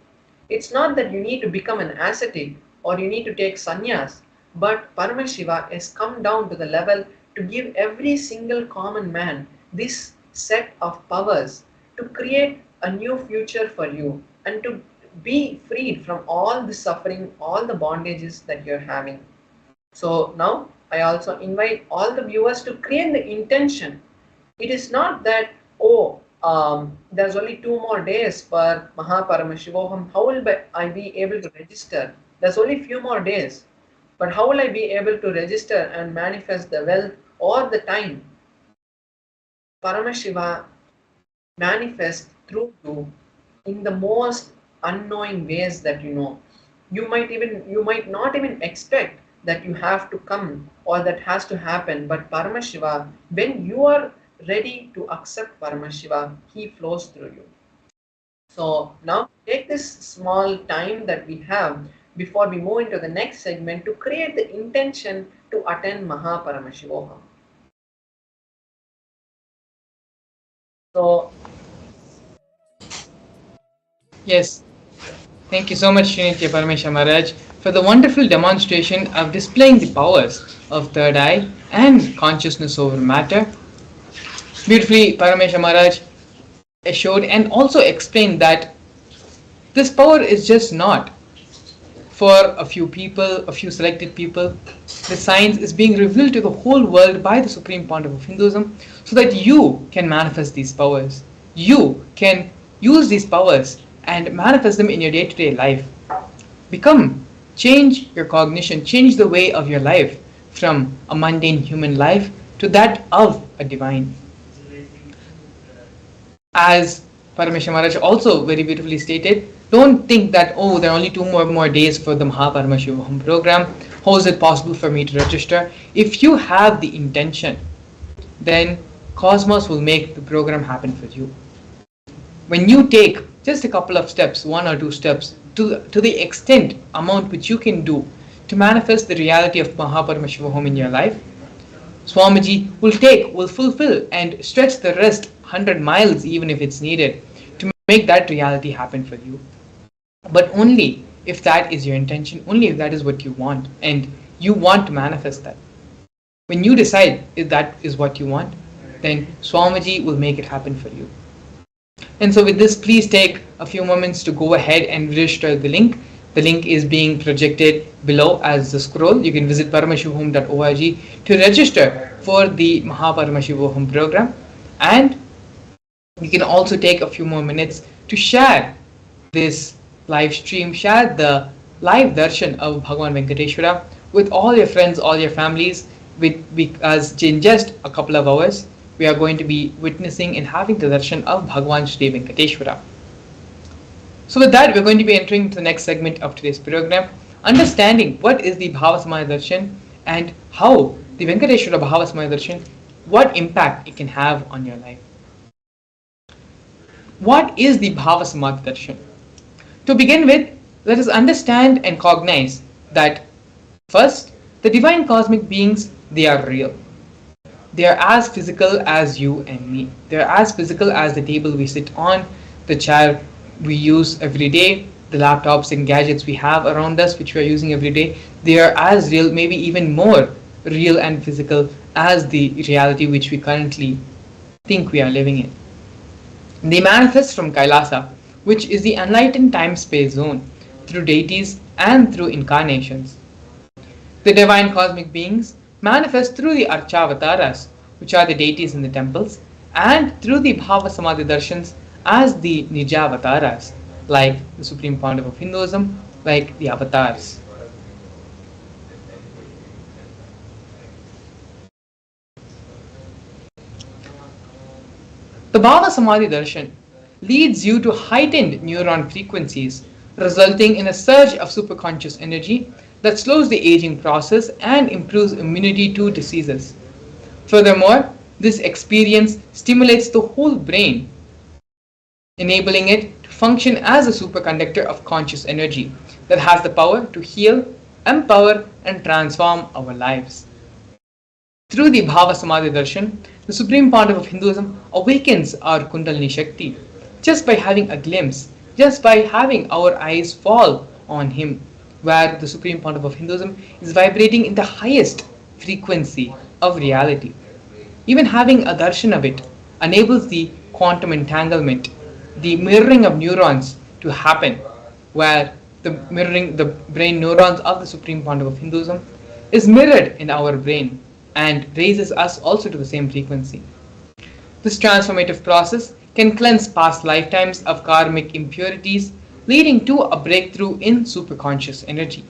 It's not that you need to become an ascetic or you need to take sannyas, but Paramashiva has come down to the level to give every single common man this set of powers to create a new future for you and to be freed from all the suffering, all the bondages that you're having. So now I also invite all the viewers to create the intention. It is not that, oh, there's only 2 more days for Mahaparamashivoham. How will I be able to register? There's only few more days. But how will I be able to register and manifest the wealth or the time? Paramashiva manifests through you in the most unknowing ways that you know. You might not even expect that you have to come or that has to happen, but Paramashiva, when you are ready to accept Paramashiva, he flows through you. So now take this small time that we have before we move into the next segment to create the intention to attend Mahaparamashivoham. So Yes, thank you so much, Srinitya Paramesha Maharaj, for the wonderful demonstration of displaying the powers of third eye and consciousness over matter. Beautifully, Paramesha Maharaj assured and also explained that this power is just not for a few people, a few selected people. The science is being revealed to the whole world by the Supreme Pontiff of Hinduism so that you can manifest these powers. You can use these powers and manifest them in your day-to-day life. Change your cognition, change the way of your life from a mundane human life to that of a divine. As Parameshwar Maharaj also very beautifully stated, don't think that, oh, there are only 2 more days for the Mahaparamashivam program. How is it possible for me to register? If you have the intention, then Cosmos will make the program happen for you. When you take just a couple of steps, 1 or 2 steps, to the extent amount which you can do to manifest the reality of Mahaparamashivam in your life, Swamiji will fulfill and stretch the rest 100 miles even if it's needed to make that reality happen for you. But only if that is your intention, only if that is what you want and you want to manifest that. When you decide if that is what you want, then Swamiji will make it happen for you. And so with this, please take a few moments to go ahead and register the link. The link is being projected below as the scroll. You can visit paramashivam.org to register for the Mahaparamashivam program. And you can also take a few more minutes to share this live stream, share the live darshan of Bhagavan Venkateshwara with all your friends, all your families, because in just a couple of hours, we are going to be witnessing and having the darshan of Bhagavan Shri Venkateshwara. So with that, we're going to be entering into the next segment of today's program, understanding what is the Bhava Samadhi Darshan and how the Venkateshwara Bhava Samadhi Darshan, what impact it can have on your life. What is the Bhava Samadhi Darshan? To begin with, let us understand and cognize that first, the divine cosmic beings, they are real. They are as physical as you and me. They are as physical as the table we sit on, the chair we use every day, the laptops and gadgets we have around us which we are using every day. They are as real, maybe even more real and physical as the reality which we currently think we are living in. They manifest from Kailasa, which is the enlightened time-space zone, through deities and through incarnations. The divine cosmic beings manifest through the Archavataras, which are the deities in the temples, and through the Bhava Samadhi Darshans as the Nijavataras, like the Supreme Pontiff of Hinduism, like the avatars. The Bhava Samadhi Darshan leads you to heightened neuron frequencies, resulting in a surge of superconscious energy that slows the aging process and improves immunity to diseases. Furthermore, this experience stimulates the whole brain, enabling it to function as a superconductor of conscious energy that has the power to heal, empower, and transform our lives. Through the Bhava Samadhi Darshan, the Supreme Pontiff of Hinduism awakens our Kundalini Shakti just by having a glimpse, just by having our eyes fall on him, where the Supreme Pontiff of Hinduism is vibrating in the highest frequency of reality. Even having a darshan of it enables the quantum entanglement, the mirroring of neurons to happen, where the mirroring the brain neurons of the Supreme Pandava of Hinduism is mirrored in our brain and raises us also to the same frequency. This transformative process can cleanse past lifetimes of karmic impurities, leading to a breakthrough in superconscious energy.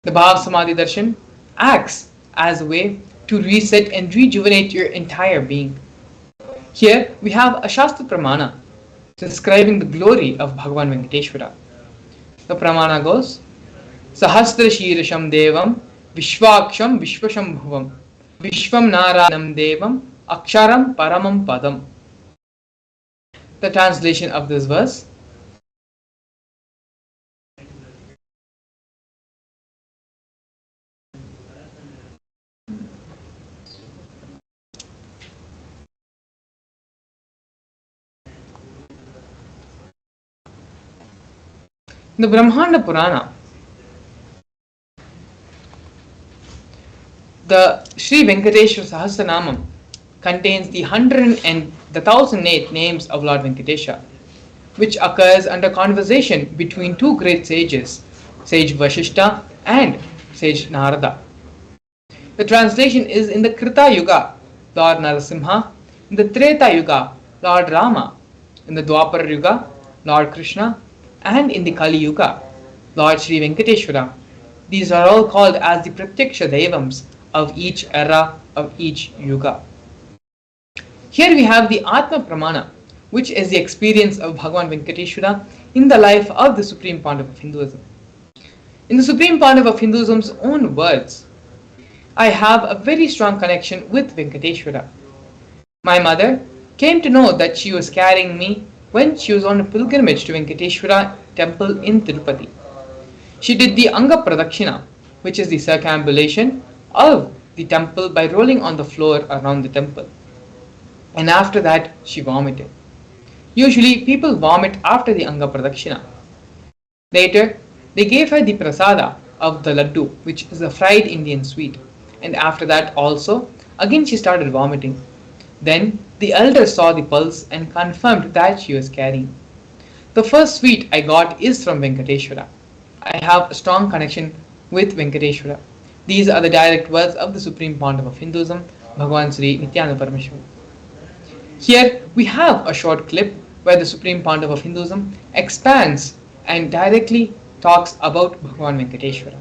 The Bhava Samadhi Darshan acts as a way to reset and rejuvenate your entire being. Here we have a Shastra Pramana describing the glory of Bhagavan Venkateshwara. The Pramana goes, Sahasra Shirasham Devam Vishwaksham Vishwashambhuvam Vishwam Narayanam Devam Aksharam Paramam Padam. The translation of this verse: the Brahmanda Purana, the Sri Venkateshwara Sahasranamam contains the 1008 names of Lord Venkatesha, which occurs under conversation between two great sages, Sage Vashishta and Sage Narada. The translation is in the Krita Yuga, Lord Narasimha; in the Treta Yuga, Lord Rama; in the Dwapara Yuga, Lord Krishna; and in the Kali Yuga, Lord Sri Venkateshwara. These are all called as the Pratyaksha Devams of each era, of each Yuga. Here we have the Atma Pramana, which is the experience of Bhagavan Venkateshwara in the life of the Supreme Pandava of Hinduism. In the Supreme Pandava of Hinduism's own words, I have a very strong connection with Venkateshwara. My mother came to know that she was carrying me when she was on a pilgrimage to Venkateshwara temple in Tirupati. She did the Anga Pradakshina, which is the circumambulation of the temple by rolling on the floor around the temple. And after that, she vomited. Usually, people vomit after the Anga Pradakshina. Later, they gave her the prasada of the laddu, which is a fried Indian sweet. And after that also, again she started vomiting. Then the elders saw the pulse and confirmed that she was carrying. The first sweet I got is from Venkateshwara. I have a strong connection with Venkateshwara. These are the direct words of the Supreme Pandava of Hinduism, Bhagavan Sri Nithyananda Paramashivam. Here we have a short clip where the Supreme Pandava of Hinduism expands and directly talks about Bhagavan Venkateshwara.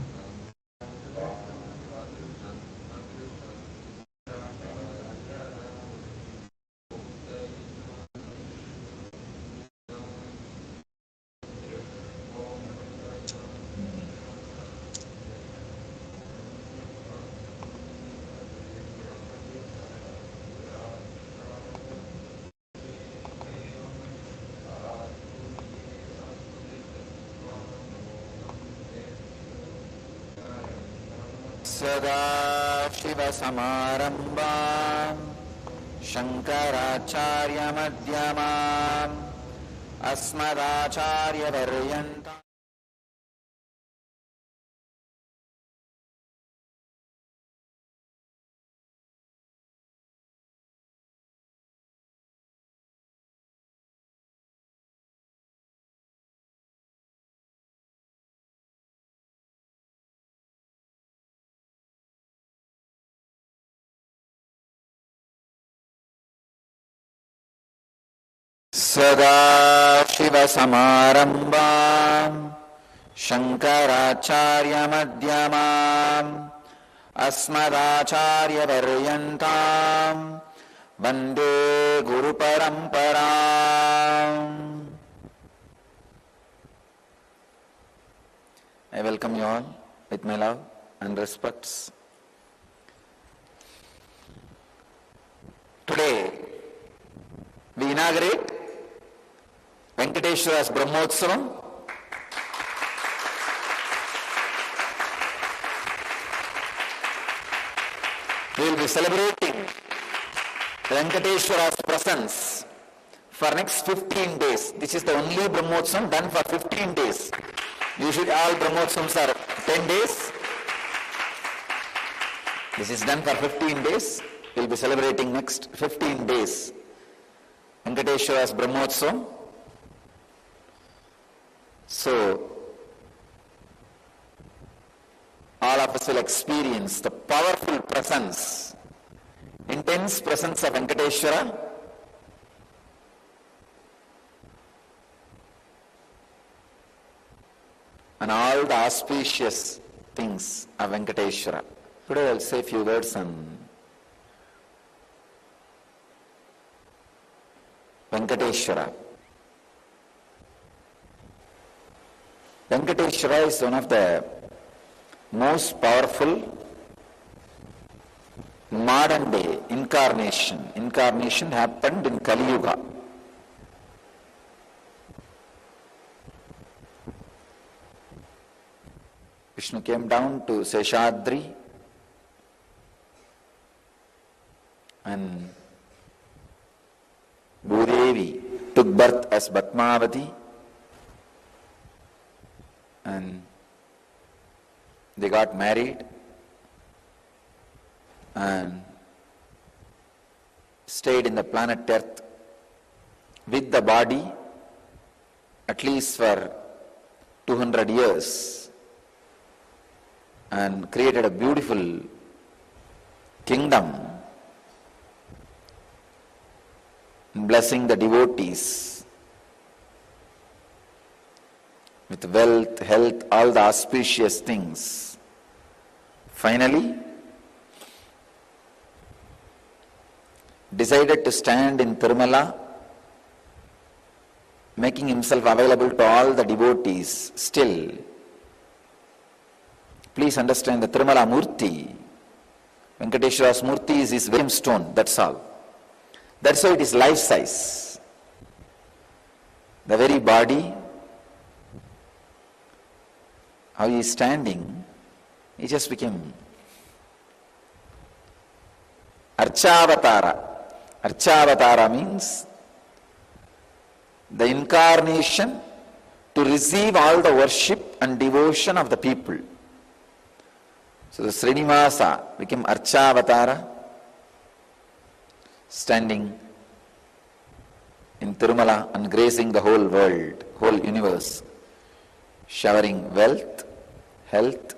सदाशिवसमारम्भाम् शङ्कराचार्यमध्यमाम् अस्मदाचार्यपर्यन्ताम्. सदाशिवसमारम्भाम् शङ्कराचार्यमध्यमाम् अस्मदाचार्यपर्यन्ताम् वन्दे गुरुपरम्पराम्. I welcome you all with my love and respects. Today, we inaugurate Venkateshwara's Brahmotsavam. We will be celebrating Venkateshwara's presence for next 15 days. This is the only Brahmotsavam done for 15 days. Usually all Brahmotsavams are 10 days. This is done for 15 days. We will be celebrating next 15 days Venkateshwara's Brahmotsavam. So, all of us will experience the powerful presence, intense presence of Venkateshwara, and all the auspicious things of Venkateshwara. Today I'll say a few words on Venkateshwara. Venkateshwara is one of the most powerful modern day incarnation. Incarnation happened in Kali Yuga. Vishnu came down to Seshadri and Bhudevi took birth as Batmavati, and they got married and stayed in the planet Earth with the body at least for 200 years and created a beautiful kingdom, blessing the devotees with wealth, health, all the auspicious things. Finally, decided to stand in Tirumala, making himself available to all the devotees still. Please understand the Tirumala Murti, Venkateshwara's Murti is his William stone, that's all. That's why it is life size. The very body, how he is standing, he just became Archavatara. Archavatara means the incarnation to receive all the worship and devotion of the people. So the Srinivasa became Archavatara, standing in Tirumala and gracing the whole world, whole universe, showering wealth, health,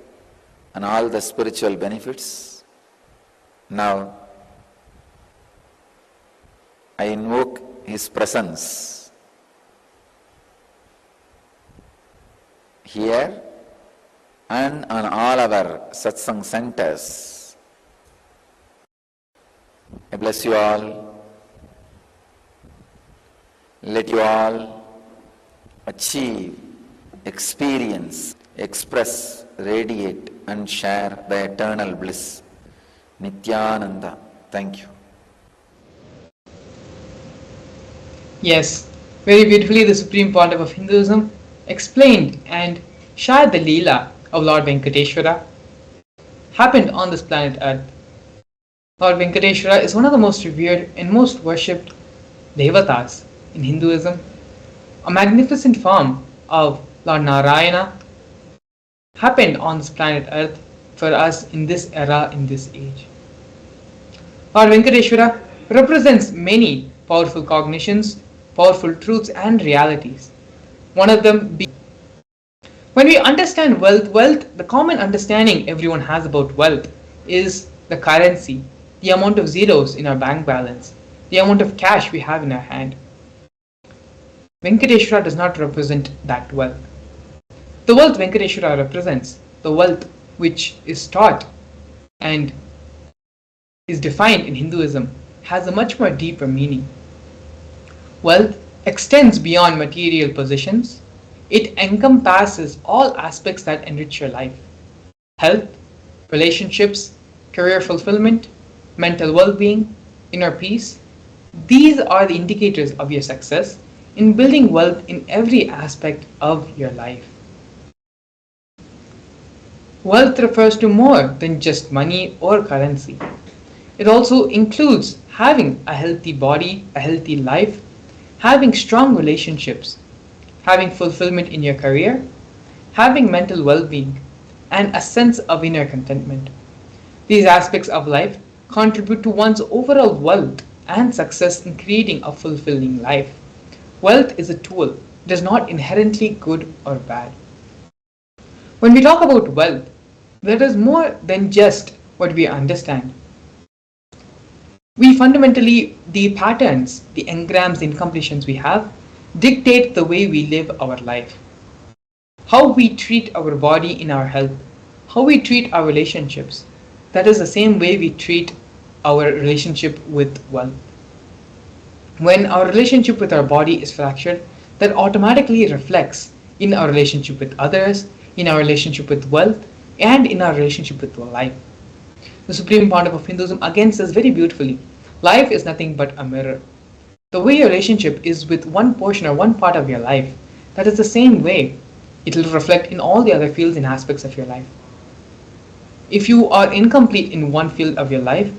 and all the spiritual benefits. Now, I invoke his presence here and on all our satsang centers. I bless you all. Let you all achieve, experience, express, radiate and share the eternal bliss. Nithyananda. Thank you. Yes, very beautifully the Supreme Pontiff of Hinduism explained and shared the Leela of Lord Venkateshwara happened on this planet Earth. Lord Venkateshwara is one of the most revered and most worshipped devatas in Hinduism, a magnificent form of Lord Narayana happened on this planet Earth for us in this era, in this age. Lord Venkateshwara represents many powerful cognitions, powerful truths and realities. One of them being, when we understand wealth, the common understanding everyone has about wealth is the currency, the amount of zeros in our bank balance, the amount of cash we have in our hand. Venkateshwara does not represent that wealth. The wealth Venkateshwara represents, the wealth which is taught and is defined in Hinduism, has a much more deeper meaning. Wealth extends beyond material possessions. It encompasses all aspects that enrich your life. Health, relationships, career fulfillment, mental well-being, inner peace. These are the indicators of your success in building wealth in every aspect of your life. Wealth refers to more than just money or currency. It also includes having a healthy body, a healthy life, having strong relationships, having fulfillment in your career, having mental well-being, and a sense of inner contentment. These aspects of life contribute to one's overall wealth and success in creating a fulfilling life. Wealth is a tool. It is not inherently good or bad. When we talk about wealth, there is more than just what we understand. We fundamentally, the patterns, the engrams, the incompletions we have dictate the way we live our life. How we treat our body in our health, how we treat our relationships, that is the same way we treat our relationship with wealth. When our relationship with our body is fractured, that automatically reflects in our relationship with others, in our relationship with wealth, and in our relationship with life. The Supreme Pandava of Hinduism again says very beautifully, life is nothing but a mirror. The way your relationship is with one portion or one part of your life, that is the same way it will reflect in all the other fields and aspects of your life. If you are incomplete in one field of your life,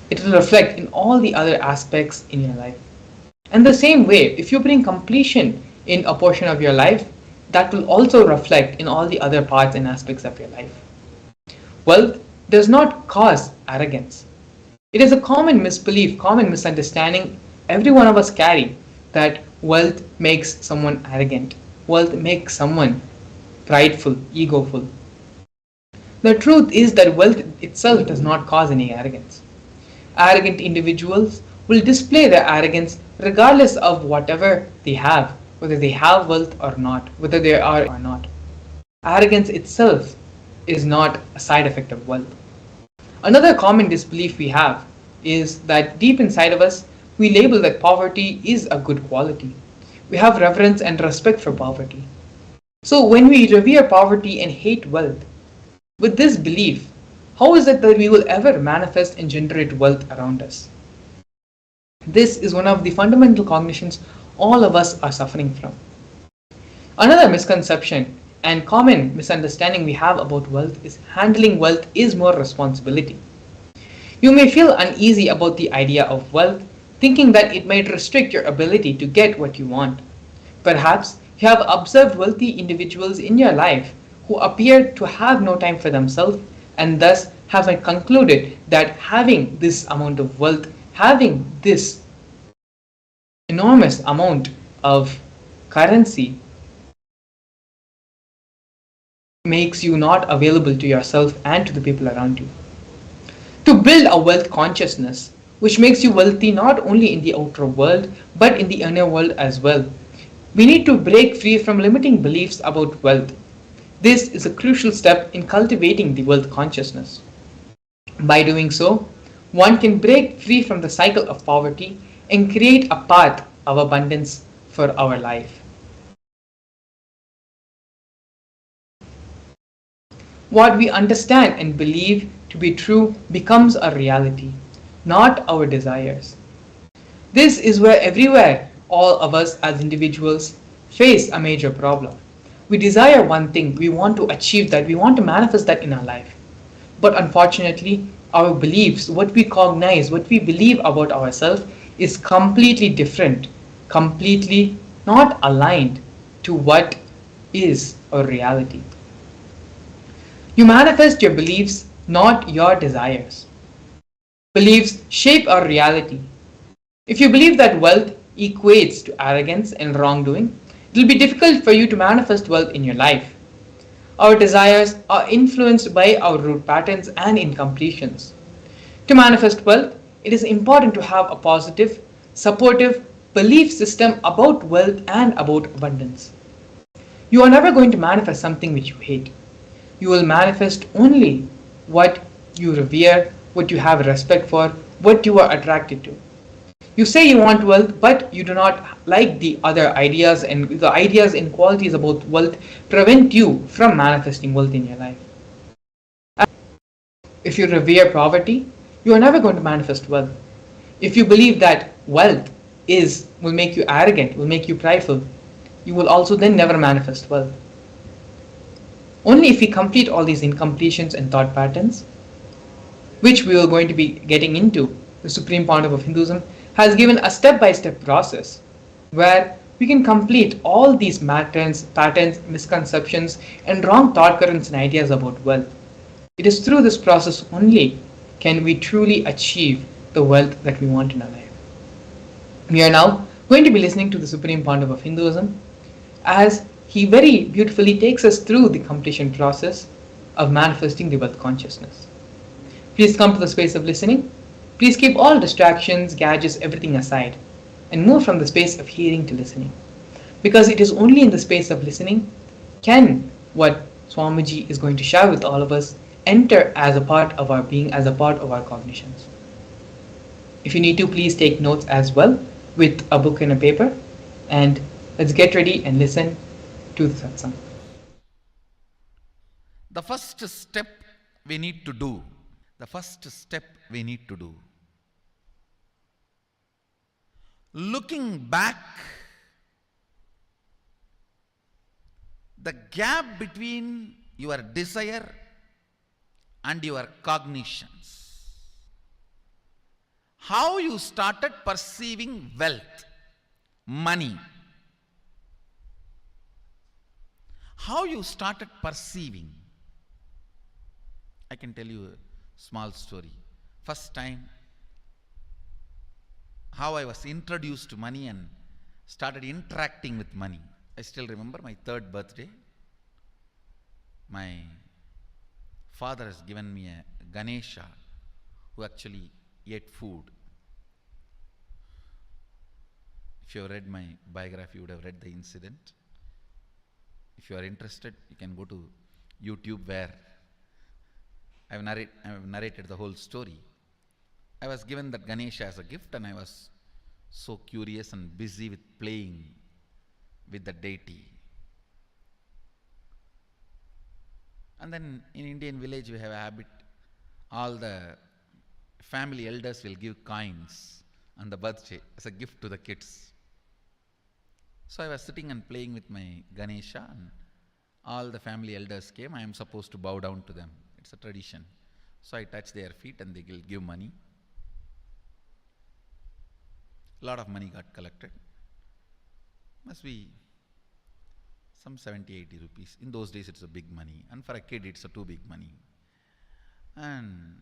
it will reflect in all the other aspects in your life. And the same way, if you bring completion in a portion of your life, that will also reflect in all the other parts and aspects of your life. Wealth does not cause arrogance. It is a common misbelief, common misunderstanding every one of us carry, that wealth makes someone arrogant. Wealth makes someone prideful, egoful. The truth is that wealth itself does not cause any arrogance. Arrogant individuals will display their arrogance regardless of whatever they have, whether they have wealth or not, whether they are or not. Arrogance itself is not a side effect of wealth. Another common disbelief we have is that deep inside of us, we label that poverty is a good quality. We have reverence and respect for poverty. So when we revere poverty and hate wealth, with this belief, how is it that we will ever manifest and generate wealth around us? This is one of the fundamental cognitions all of us are suffering from. Another misconception and common misunderstanding we have about wealth is handling wealth is more responsibility. You may feel uneasy about the idea of wealth, thinking that it might restrict your ability to get what you want. Perhaps you have observed wealthy individuals in your life who appear to have no time for themselves and thus have concluded that having this amount of wealth, having this enormous amount of currency makes you not available to yourself and to the people around you. To build a wealth consciousness which makes you wealthy not only in the outer world but in the inner world as well, we need to break free from limiting beliefs about wealth. This is a crucial step in cultivating the wealth consciousness. By doing so, one can break free from the cycle of poverty and create a path of abundance for our life. What we understand and believe to be true becomes a reality, not our desires. This is where everywhere all of us as individuals face a major problem. We desire one thing, we want to achieve that, we want to manifest that in our life. But unfortunately, our beliefs, what we cognize, what we believe about ourselves is completely different, completely not aligned to what is our reality. You manifest your beliefs, not your desires. Beliefs shape our reality. If you believe that wealth equates to arrogance and wrongdoing, it will be difficult for you to manifest wealth in your life. Our desires are influenced by our root patterns and incompletions. To manifest wealth, it is important to have a positive, supportive belief system about wealth and about abundance. You are never going to manifest something which you hate. You will manifest only what you revere, what you have respect for, what you are attracted to. You say you want wealth, but you do not like the other ideas, and the ideas and qualities about wealth prevent you from manifesting wealth in your life. If you revere poverty, you are never going to manifest wealth. If you believe that wealth will make you arrogant, will make you prideful, you will also then never manifest wealth. Only if we complete all these incompletions and thought patterns, which we are going to be getting into, the Supreme Pandava of Hinduism has given a step-by-step process where we can complete all these patterns, misconceptions, and wrong thought currents and ideas about wealth. It is through this process only can we truly achieve the wealth that we want in our life. We are now going to be listening to the Supreme Pandav of Hinduism as he very beautifully takes us through the completion process of manifesting the wealth consciousness. Please come to the space of listening. Please keep all distractions, gadgets, everything aside and move from the space of hearing to listening. Because it is only in the space of listening can what Swamiji is going to share with all of us enter as a part of our being, as a part of our cognitions. If you need to, please take notes as well with a book and a paper. And let's get ready and listen to the satsang. The first step we need to do, looking back, the gap between your desire and your cognitions, how you started perceiving wealth, money, how you started perceiving. I can tell you a small story. First time, how I was introduced to money and started interacting with money. I still remember my 3rd birthday. My father has given me a Ganesha who actually ate food. If you have read my biography, you would have read the incident. If you are interested, you can go to YouTube where I have narrated the whole story. I was given that Ganesha as a gift and I was so curious and busy with playing with the deity. And then in Indian village we have a habit, all the family elders will give coins on the birthday as a gift to the kids. So I was sitting and playing with my Ganesha and all the family elders came. I am supposed to bow down to them. It's a tradition. So I touch their feet and they will give money. A lot of money got collected. Must be some 70-80 rupees. In those days it's a big money. And for a kid it's a too big money. And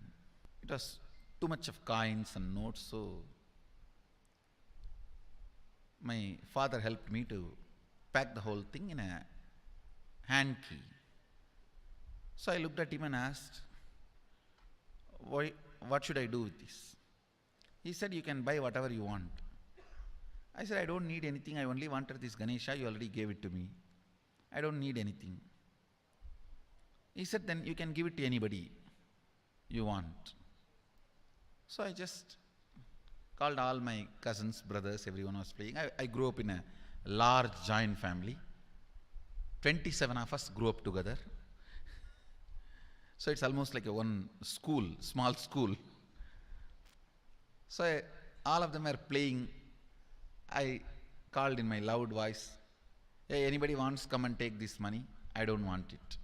it was too much of coins and notes, so my father helped me to pack the whole thing in a hand key. So I looked at him and asked, what should I do with this? He said, you can buy whatever you want. I said, I don't need anything. I only wanted this Ganesha. You already gave it to me. I don't need anything. He said, then you can give it to anybody you want. So I just called all my cousins, brothers, everyone was playing. I grew up in a large joint family. 27 of us grew up together. So it's almost like a one school, small school. So all of them are playing. I called in my loud voice, hey, anybody wants come and take this money? I don't want it.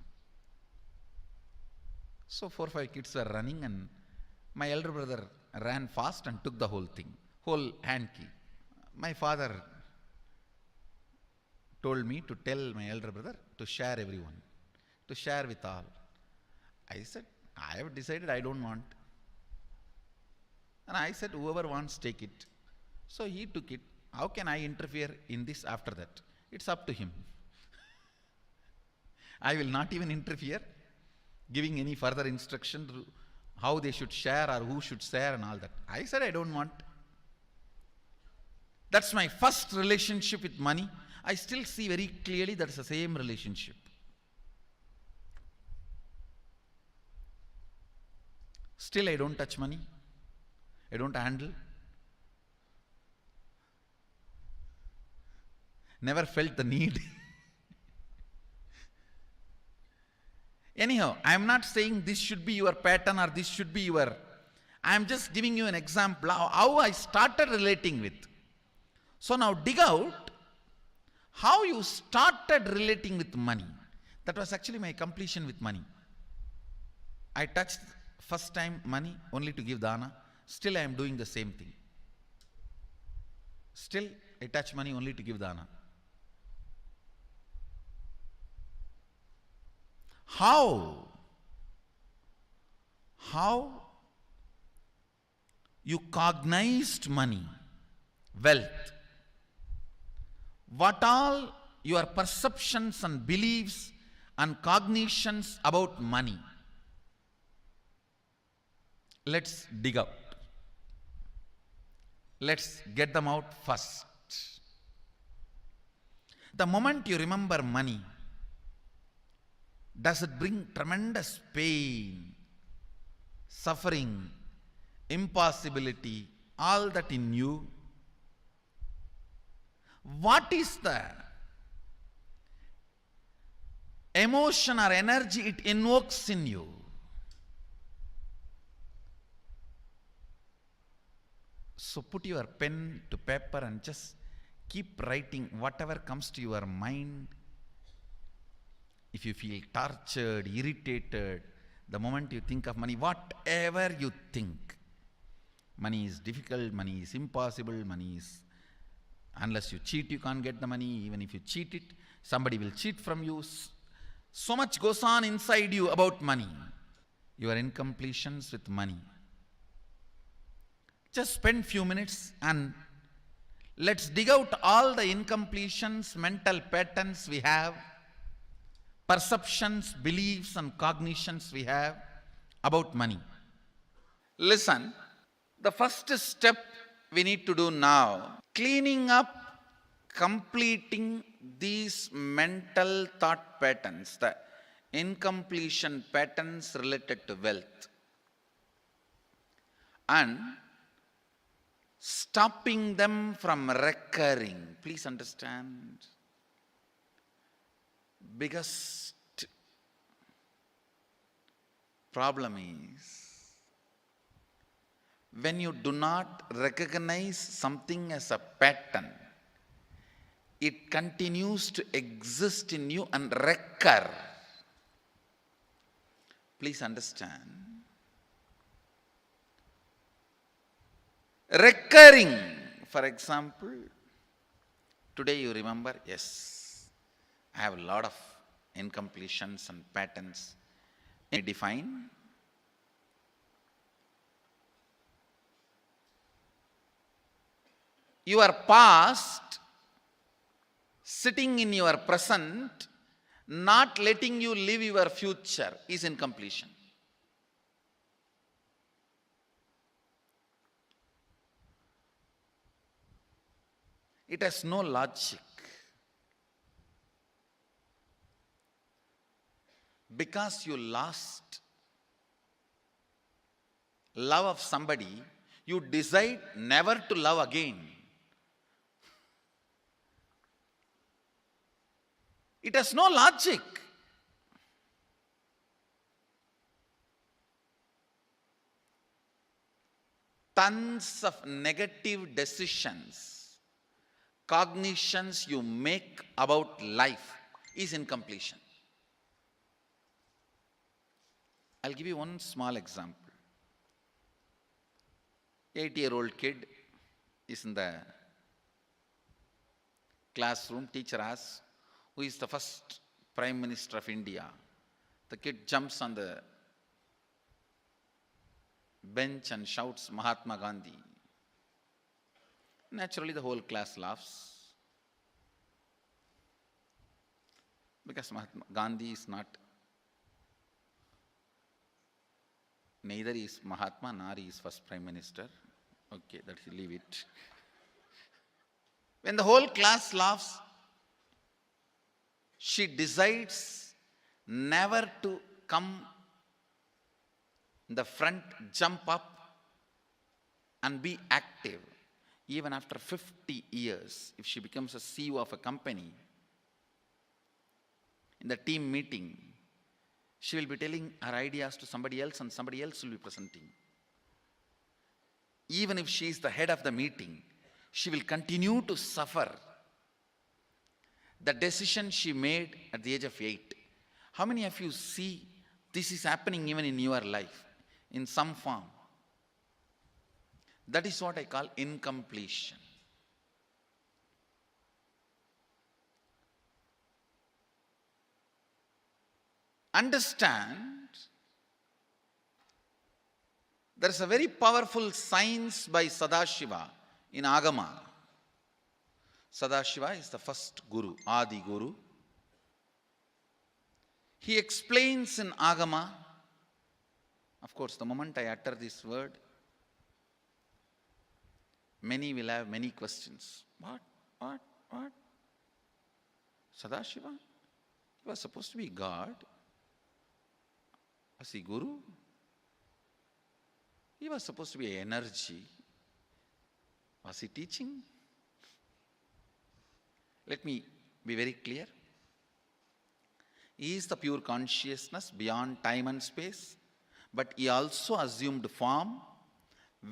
So 4 or 5 kids were running and my elder brother ran fast and took the whole thing, whole hand key. My father told me to tell my elder brother to share everyone, to share with all. I said, I have decided I don't want. And I said, whoever wants, take it. So he took it. How can I interfere in this after that? It's up to him. I will not even interfere, giving any further instruction to how they should share or who should share and all that. I said, I don't want. That's my first relationship with money. I still see very clearly that's the same relationship. Still I don't touch money. I don't handle. Never felt the need. Anyhow, I am not saying this should be your pattern or this should be your... I am just giving you an example of how I started relating with. So now dig out how you started relating with money. That was actually my completion with money. I touched first time money only to give dana. Still I am doing the same thing. Still I touch money only to give dana. How you cognized money wealth. What all your perceptions and beliefs and cognitions about money? Let's dig out. Let's get them out first. The moment you remember money, does it bring tremendous pain, suffering, impossibility, all that in you? What is the emotion or energy it invokes in you? So put your pen to paper and just keep writing whatever comes to your mind. If you feel tortured, irritated, the moment you think of money, whatever you think, money is difficult, money is impossible, money is, unless you cheat, you can't get the money. Even if you cheat it, somebody will cheat from you. So much goes on inside you about money. Your incompletions with money. Just spend few minutes and let's dig out all the incompletions, mental patterns we have, perceptions, beliefs and cognitions we have about money. Listen, the first step we need to do now, cleaning up, completing these mental thought patterns, the incompletion patterns related to wealth, and stopping them from recurring. Please understand, biggest problem is when you do not recognize something as a pattern, it continues to exist in you and recur. Please understand. Recurring, for example, today you remember, yes, I have a lot of incompletions and patterns. Define. Your past sitting in your present, not letting you live your future, is incompletion. It has no logic. Because you lost love of somebody, you decide never to love again. It has no logic. Tons of negative decisions, cognitions you make about life is incompletion. I'll give you one small example. 8-year-old kid is in the classroom. Teacher asks, who is the first Prime Minister of India? The kid jumps on the bench and shouts, Mahatma Gandhi. Naturally, the whole class laughs. Because Mahatma Gandhi is not, neither is Mahatma nor he is first Prime Minister. Okay, that you leave it. When the whole class laughs, she decides never to come in the front, jump up and be active. Even after 50 years, if she becomes a CEO of a company, in the team meeting, she will be telling her ideas to somebody else and somebody else will be presenting. Even if she is the head of the meeting, she will continue to suffer the decision she made at the age of 8. How many of you see this is happening even in your life in some form? That is what I call incompletion. Understand, there is a very powerful science by Sadashiva in Agama. Sadashiva is the first Guru, Adi Guru. He explains in Agama. Of course, the moment I utter this word, many will have many questions. What? Sadashiva? He was supposed to be God. Was he Guru? He was supposed to be energy. Was he teaching? Let me be very clear. He is the pure consciousness beyond time and space, but he also assumed form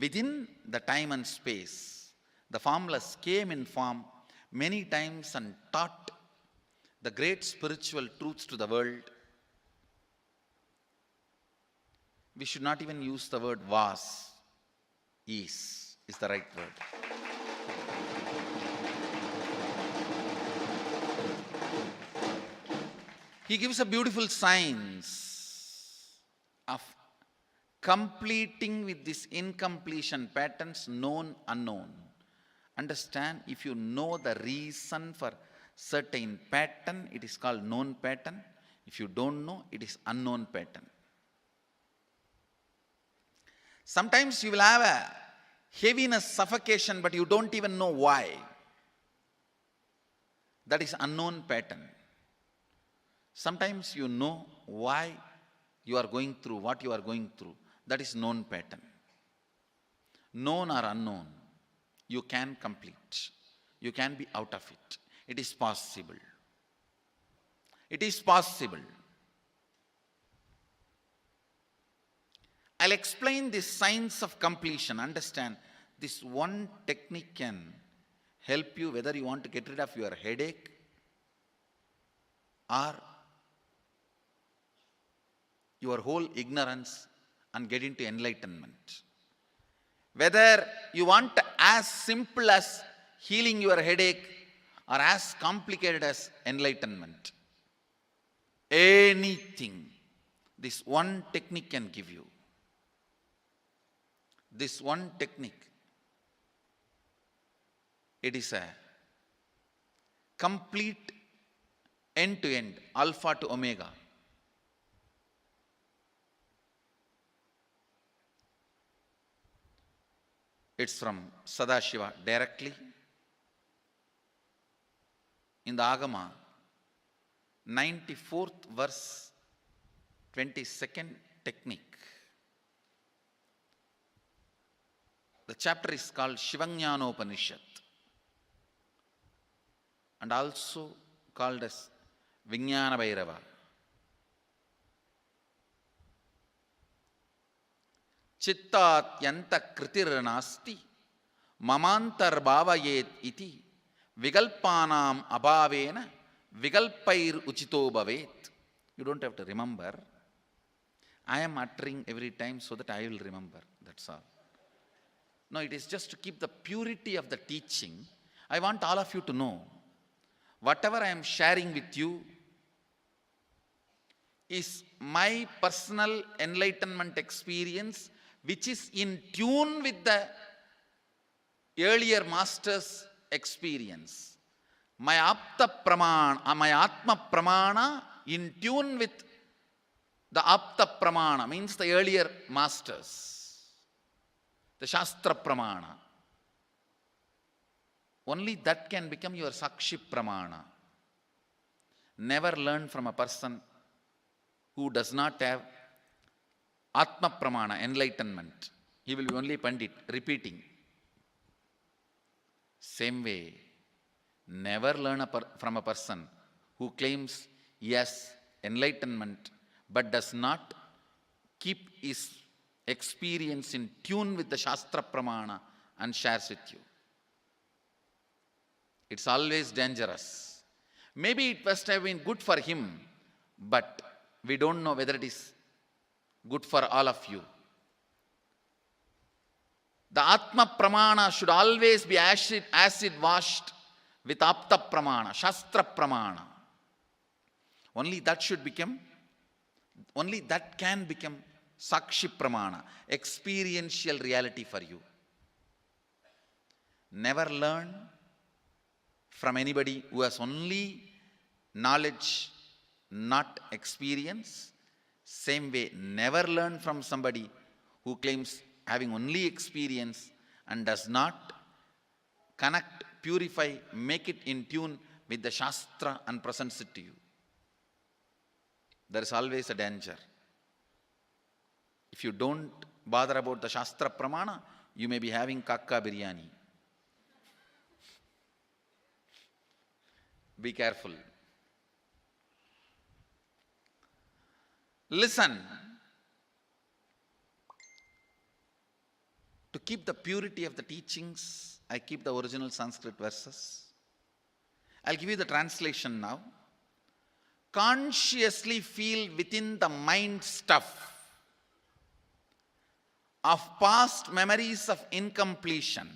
within the time and space. The formless came in form many times and taught the great spiritual truths to the world. We should not even use the word was. Is the right word. He gives a beautiful science of completing with this incompletion patterns, known, unknown. Understand, if you know the reason for certain pattern, it is called known pattern. If you don't know, it is unknown pattern. Sometimes you will have a heaviness, suffocation, but you don't even know why. That is unknown pattern. Sometimes you know why you are going through what you are going through. That is known pattern. Known or unknown, you can complete. You can be out of it. It is possible. It is possible. I'll explain this science of completion. Understand, this one technique can help you whether you want to get rid of your headache or your whole ignorance and get into enlightenment. Whether you want as simple as healing your headache or as complicated as enlightenment. Anything, this one technique can give you. This one technique, it is a complete end-to-end, alpha to omega. It's from Sadashiva directly. In the Agama, 94th verse, 22nd technique. The chapter is called Shivajnanopanishad and also called as Vijnana Bhairava. Chittat yanta kritirnasti mamantar bhavayet iti vigalpanam abhavena vigalpair uchito bhavet. You don't have to remember. I am uttering every time so that I will remember. That's all. No, it is just to keep the purity of the teaching. I want all of you to know, whatever I am sharing with you is my personal enlightenment experience, which is in tune with the earlier master's experience. My Apta Pramana, my Atma Pramana in tune with the Apta Pramana, means the earlier masters. The Shastra Pramana. Only that can become your Sakshi Pramana. Never learn from a person who does not have Atma Pramana, enlightenment. He will be only Pandit, repeating. Same way, never learn from a person who claims yes, enlightenment, but does not keep his experience in tune with the Shastra Pramana and shares with you. It's always dangerous. Maybe it must have been good for him, but we don't know whether it is good for all of you. The Atma Pramana should always be acid washed with Apta Pramana, Shastra Pramana. Only that can become Sakshi Pramana, experiential reality for you. Never learn from anybody who has only knowledge, not experience. Same way, never learn from somebody who claims having only experience and does not connect, purify, make it in tune with the Shastra and presents it to you. There is always a danger. If you don't bother about the Shastra Pramana, you may be having kakka biryani. Be careful. Listen. To keep the purity of the teachings, I keep the original Sanskrit verses. I'll give you the translation now. Consciously feel within the mind stuff of past memories of incompletion,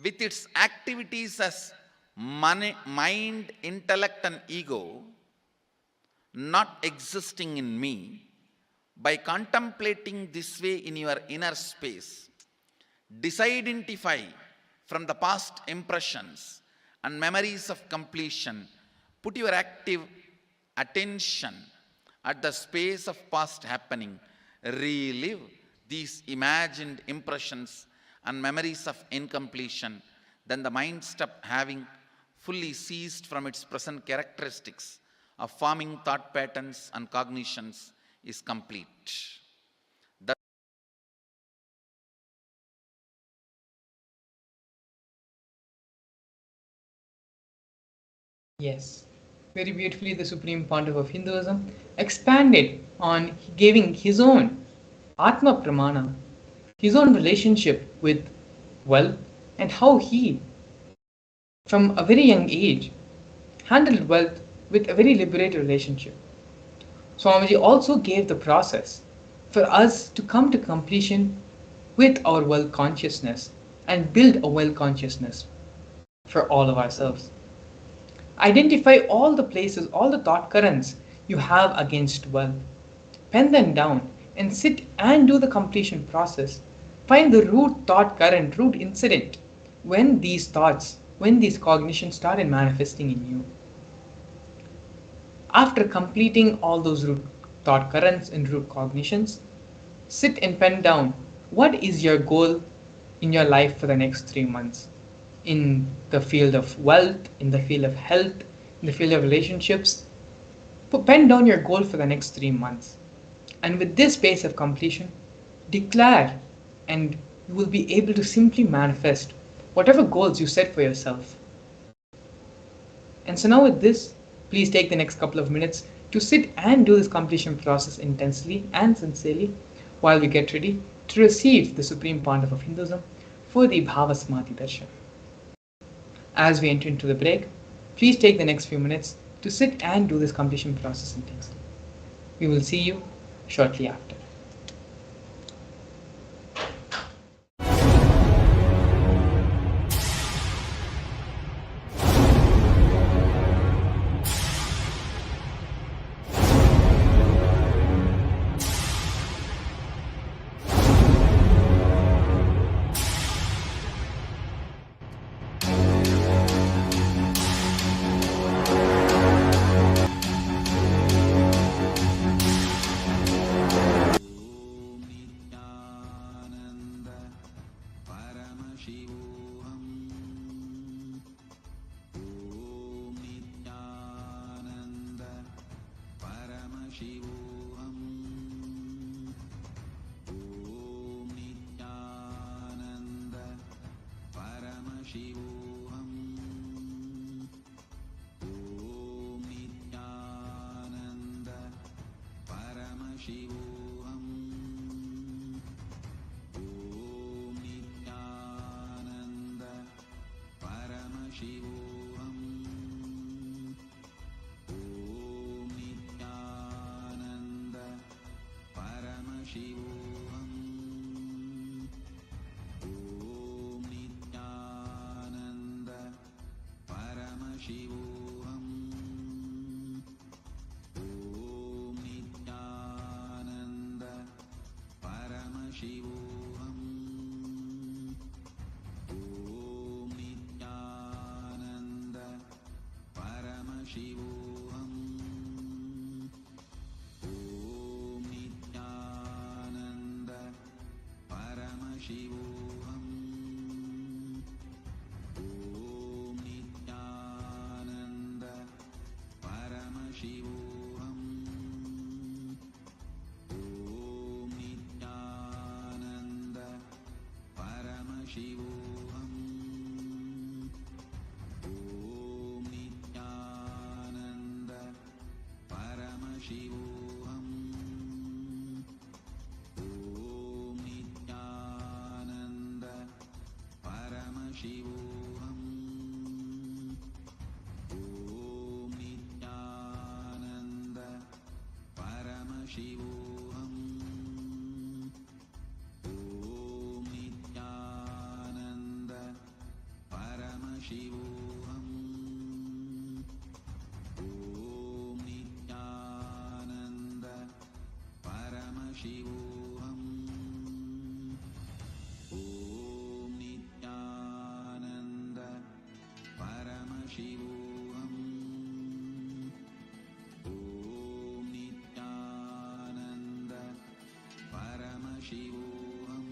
with its activities as mind, intellect, and ego, not existing in me. By contemplating this way in your inner space, disidentify from the past impressions and memories of completion. Put your active attention at the space of past happening. Relive these imagined impressions and memories of incompletion. Then the mind stop having fully ceased from its present characteristics of forming thought patterns and cognitions is complete. Yes, very beautifully the Supreme Pontiff of Hinduism expanded on giving his own Atma Pramana, his own relationship with wealth, and how he, from a very young age, handled wealth with a very liberated relationship. Swamiji also gave the process for us to come to completion with our wealth consciousness and build a wealth consciousness for all of ourselves. Identify all the places, all the thought currents you have against wealth. Pen them down and sit and do the completion process. Find the root thought current, root incident when these thoughts, when these cognitions started manifesting in you. After completing all those root thought currents and root cognitions, sit and pen down what is your goal in your life for the next 3 months. In the field of wealth, in the field of health, in the field of relationships. Pen down your goal for the next 3 months. And with this base of completion, declare, and you will be able to simply manifest whatever goals you set for yourself. And so now with this, please take the next couple of minutes to sit and do this completion process intensely and sincerely while we get ready to receive the Supreme Pontiff of Hinduism for the Bhava Samadhi Darshan. As we enter into the break, please take the next few minutes to sit and do this completion process intensely. We will see you shortly after. Paramashivoham. Om Nithyananda Paramashivoham. Om Nithyananda Paramashivoham. Om Nithyananda Paramashivoham. Om Nithyananda Paramashivoham. Om Nithyananda Paramashivoham. Om Nithyananda Paramashivoham. Om Nithyananda Paramashivoham. Om Nithyananda Paramashivoham. Om Nithyananda Paramashivoham.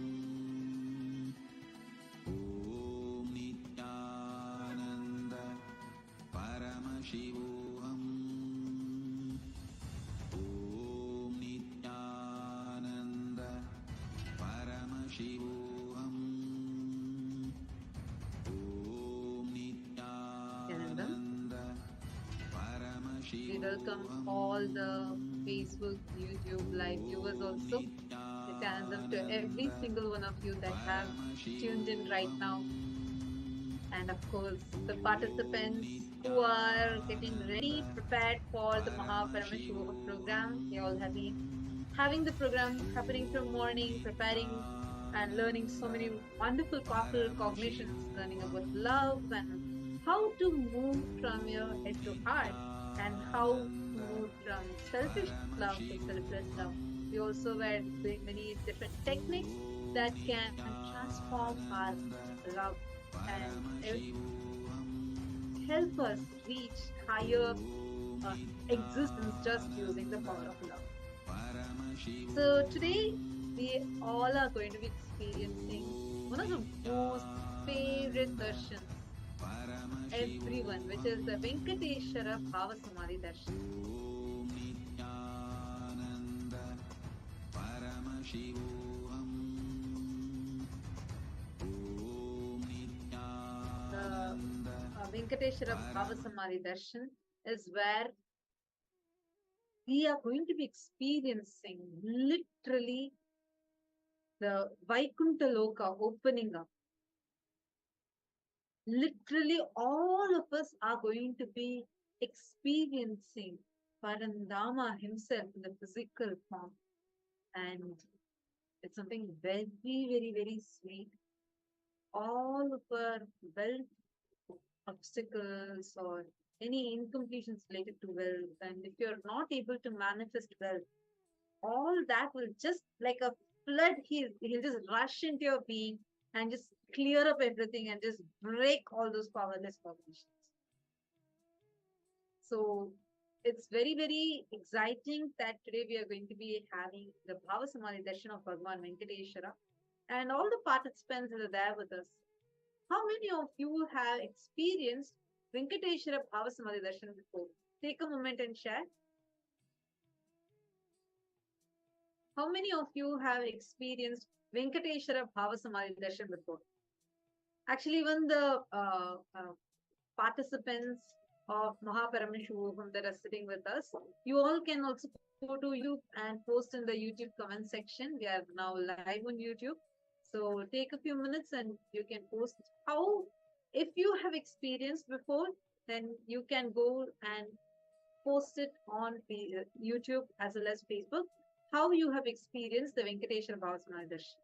Om Nithyananda Paramashivoham. Om Nithyananda Paramashivoham. Om Nithyananda We welcome all the Facebook, YouTube live viewers also. Nithyanandam to every single one of you that have tuned in right now. And of course, the participants who are getting ready, prepared for the Paramashivam program. They all have been having the program happening from morning, preparing and learning so many wonderful, powerful cognitions, learning about love and how to move from your head to heart and how to move from selfish love to selfless love. We also were doing many different techniques that can transform our love and help us reach higher existence just using the power of love. So today we all are going to be experiencing one of the most favorite darshans everyone, which is the Venkateshwara Bhava Samadhi Darshan. Om Nithyananda Paramashivoham. Om Nithyananda The Venkateshwara Bhava Samadhi Darshan is where we are going to be experiencing literally the Vaikuntha Loka opening up. Literally, all of us are going to be experiencing Parandama himself in the physical form. And it's something very, very, very sweet. All of our wealth obstacles or any incompletions related to wealth, and if you're not able to manifest wealth, all that will just like a flood, he'll just rush into your being and just clear up everything and just break all those powerless cognitions. So it's very, very exciting that today we are going to be having the Bhava Samadhi Darshan of Bhagavan Venkateshwara, and all the participants that are there with us. How many of you have experienced Venkateshwara Bhava Samadhi Darshan before? Take a moment and share. How many of you have experienced Venkateshwara Bhava Samadhi Darshan before? Actually, even the participants of Paramashivam that are sitting with us, you all can also go to YouTube and post in the YouTube comment section. We are now live on YouTube. So take a few minutes and you can post how, if you have experienced before, then you can go and post it on YouTube as well as Facebook, how you have experienced the Venkateshwara Bhava Samadhi Darshan.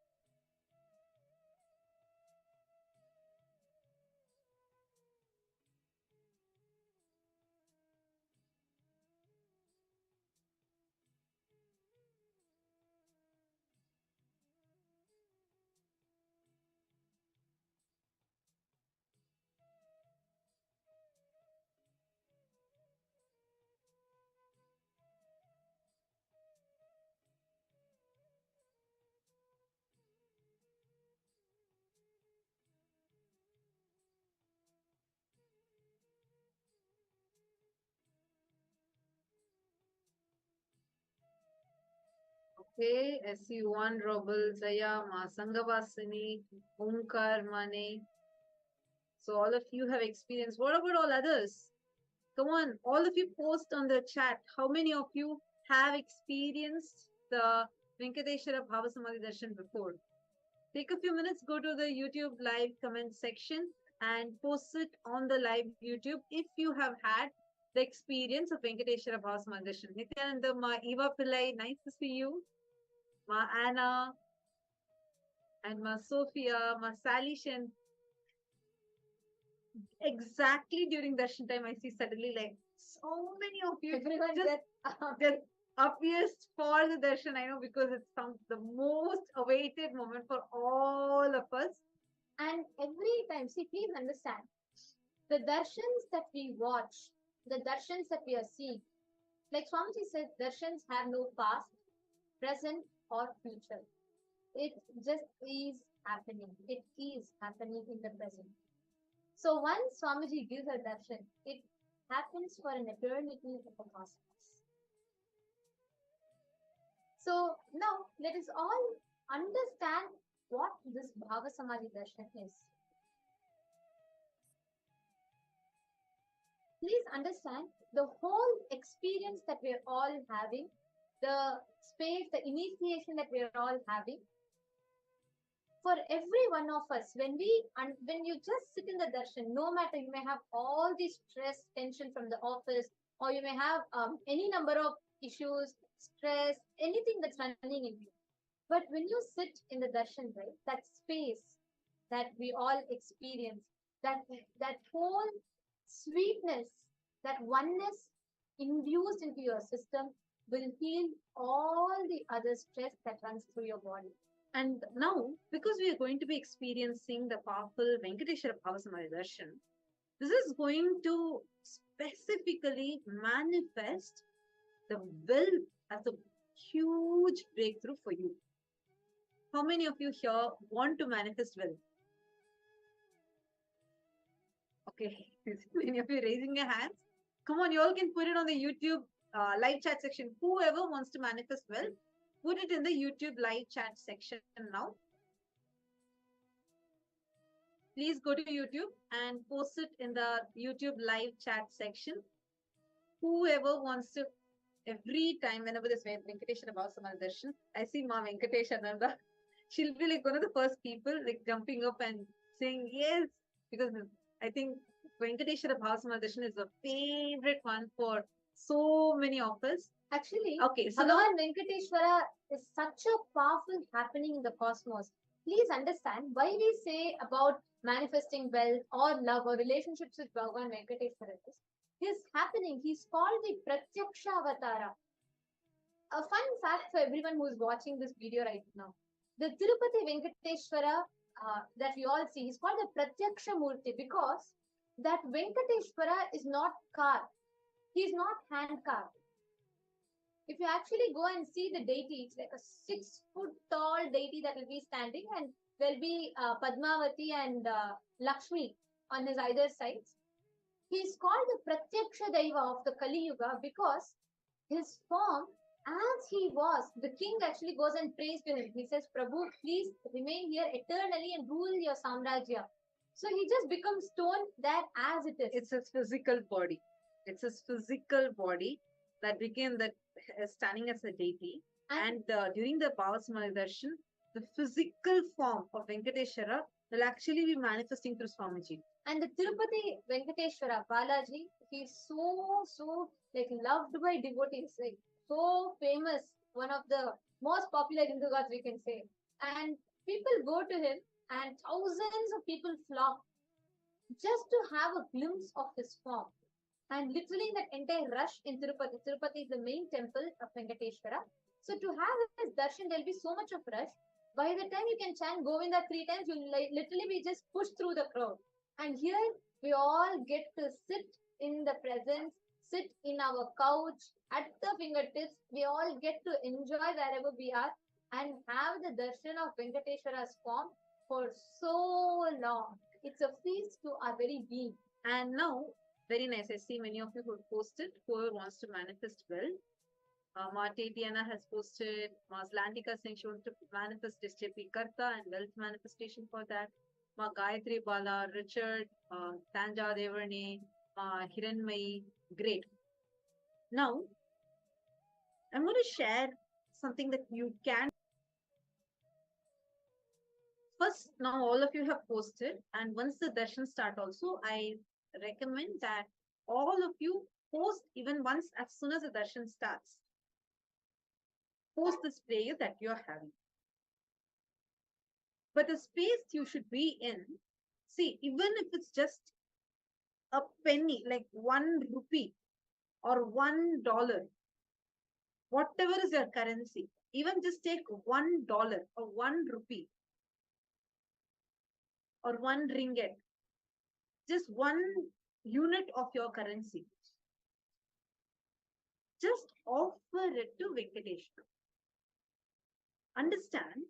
Okay, SU1 Robel, Jaya, Ma Sangavasini, Omkar, Mane. So all of you have experienced. What about all others? Come on, all of you post on the chat. How many of you have experienced the Venkateshwara Bhava Samadhi Darshan before? Take a few minutes, go to the YouTube live comment section and post it on the live YouTube if you have had the experience of Venkateshwara Bhava Samadhi Darshan. Nithyananda, Ma Eva Pillai, nice to see you. Ma Anna and Ma Sophia, Ma Sally Shen. Exactly during darshan time, I see suddenly like so many of you everyone just appears for the darshan. I know because it's the most awaited moment for all of us. And every time, see, please understand, the darshans that we watch, the darshans that we are seeing, like Swamiji said, darshans have no past, present, or future. It just is happening. It is happening in the present. So once Swamiji gives a darshan, it happens for an eternity of a cosmos. So now let us all understand what this Bhava Samadhi darshan is. Please understand the whole experience that we are all having, the space, the initiation that we are all having. For every one of us, when you just sit in the darshan, no matter you may have all the stress, tension from the office, or you may have any number of issues, stress, anything that's running in you. But when you sit in the darshan, right, that space that we all experience, that whole sweetness, that oneness induced into your system will heal all the other stress that runs through your body. And now, because we are going to be experiencing the powerful Venkateshwara Bhava Samadhi Darshan, this is going to specifically manifest the will as a huge breakthrough for you. How many of you here want to manifest will? Okay, many of you raising your hands. Come on, you all can put it on the YouTube live chat section. Whoever wants to manifest will, put it in the YouTube live chat section now. Please go to YouTube and post it in the YouTube live chat section. Whoever wants to, every time, whenever there's Venkateshwara Bhava Samadhi Darshan, I see Ma Venkateshananda. She'll be like one of the first people like jumping up and saying yes, because I think Venkateshwara Bhava Samadhi Darshan is a favorite one for so many of us. Actually, okay, so Bhagavan Venkateshwara is such a powerful happening in the cosmos. Please understand why we say about manifesting wealth or love or relationships with Bhagavan Venkateshwara is happening. He's called the Pratyaksha Avatara. A fun fact for everyone who is watching this video right now. The Tirupati Venkateshwara that we all see is called the Pratyaksha Murti because that Venkateshwara is not carved. He is not hand carved. If you actually go and see the deity, it's like a 6-foot tall deity that will be standing, and there'll be Padmavati and Lakshmi on his either sides. He is called the Pratyaksha Daiva of the Kali Yuga because his form, as he was, the king actually goes and prays to him. He says, Prabhu, please remain here eternally and rule your Samrajya. So he just becomes stone there as it is. It's his physical body. It's his physical body that became that standing as a deity. And during the Bhava Samadhi Darshan, the physical form of Venkateshwara will actually be manifesting through Swamiji. And the Tirupati Venkateshwara Balaji, he's so like loved by devotees, like so famous, one of the most popular Hindu gods we can say. And people go to him and thousands of people flock just to have a glimpse of his form. And literally that entire rush in Tirupati. Tirupati is the main temple of Venkateshwara. So to have his darshan, there'll be so much of rush. By the time you can chant Govinda 3 times, you'll literally be just pushed through the crowd. And here we all get to sit in the presence, sit in our couch, at the fingertips. We all get to enjoy wherever we are and have the darshan of Venkateshwara's form for so long. It's a feast to our very being. And now, very nice. I see many of you who posted, whoever wants to manifest well. Ma Tatiana has posted, Ma Slantika saying she wants to manifest SJP Karta and wealth manifestation for that. Ma Gayatri Bala, Richard, Tanja Devarne, Ma Hiranmai. Great. Now, I'm going to share something that you can. First, now all of you have posted, and once the darshan start also, I recommend that all of you post even once as soon as the darshan starts. Post this prayer that you're having. But the space you should be in, see, even if it's just a penny, like 1 rupee or $1, whatever is your currency, even just take $1 or 1 rupee or 1 ringgit, just 1 unit of your currency. Just offer it to Venkateshwara. Understand,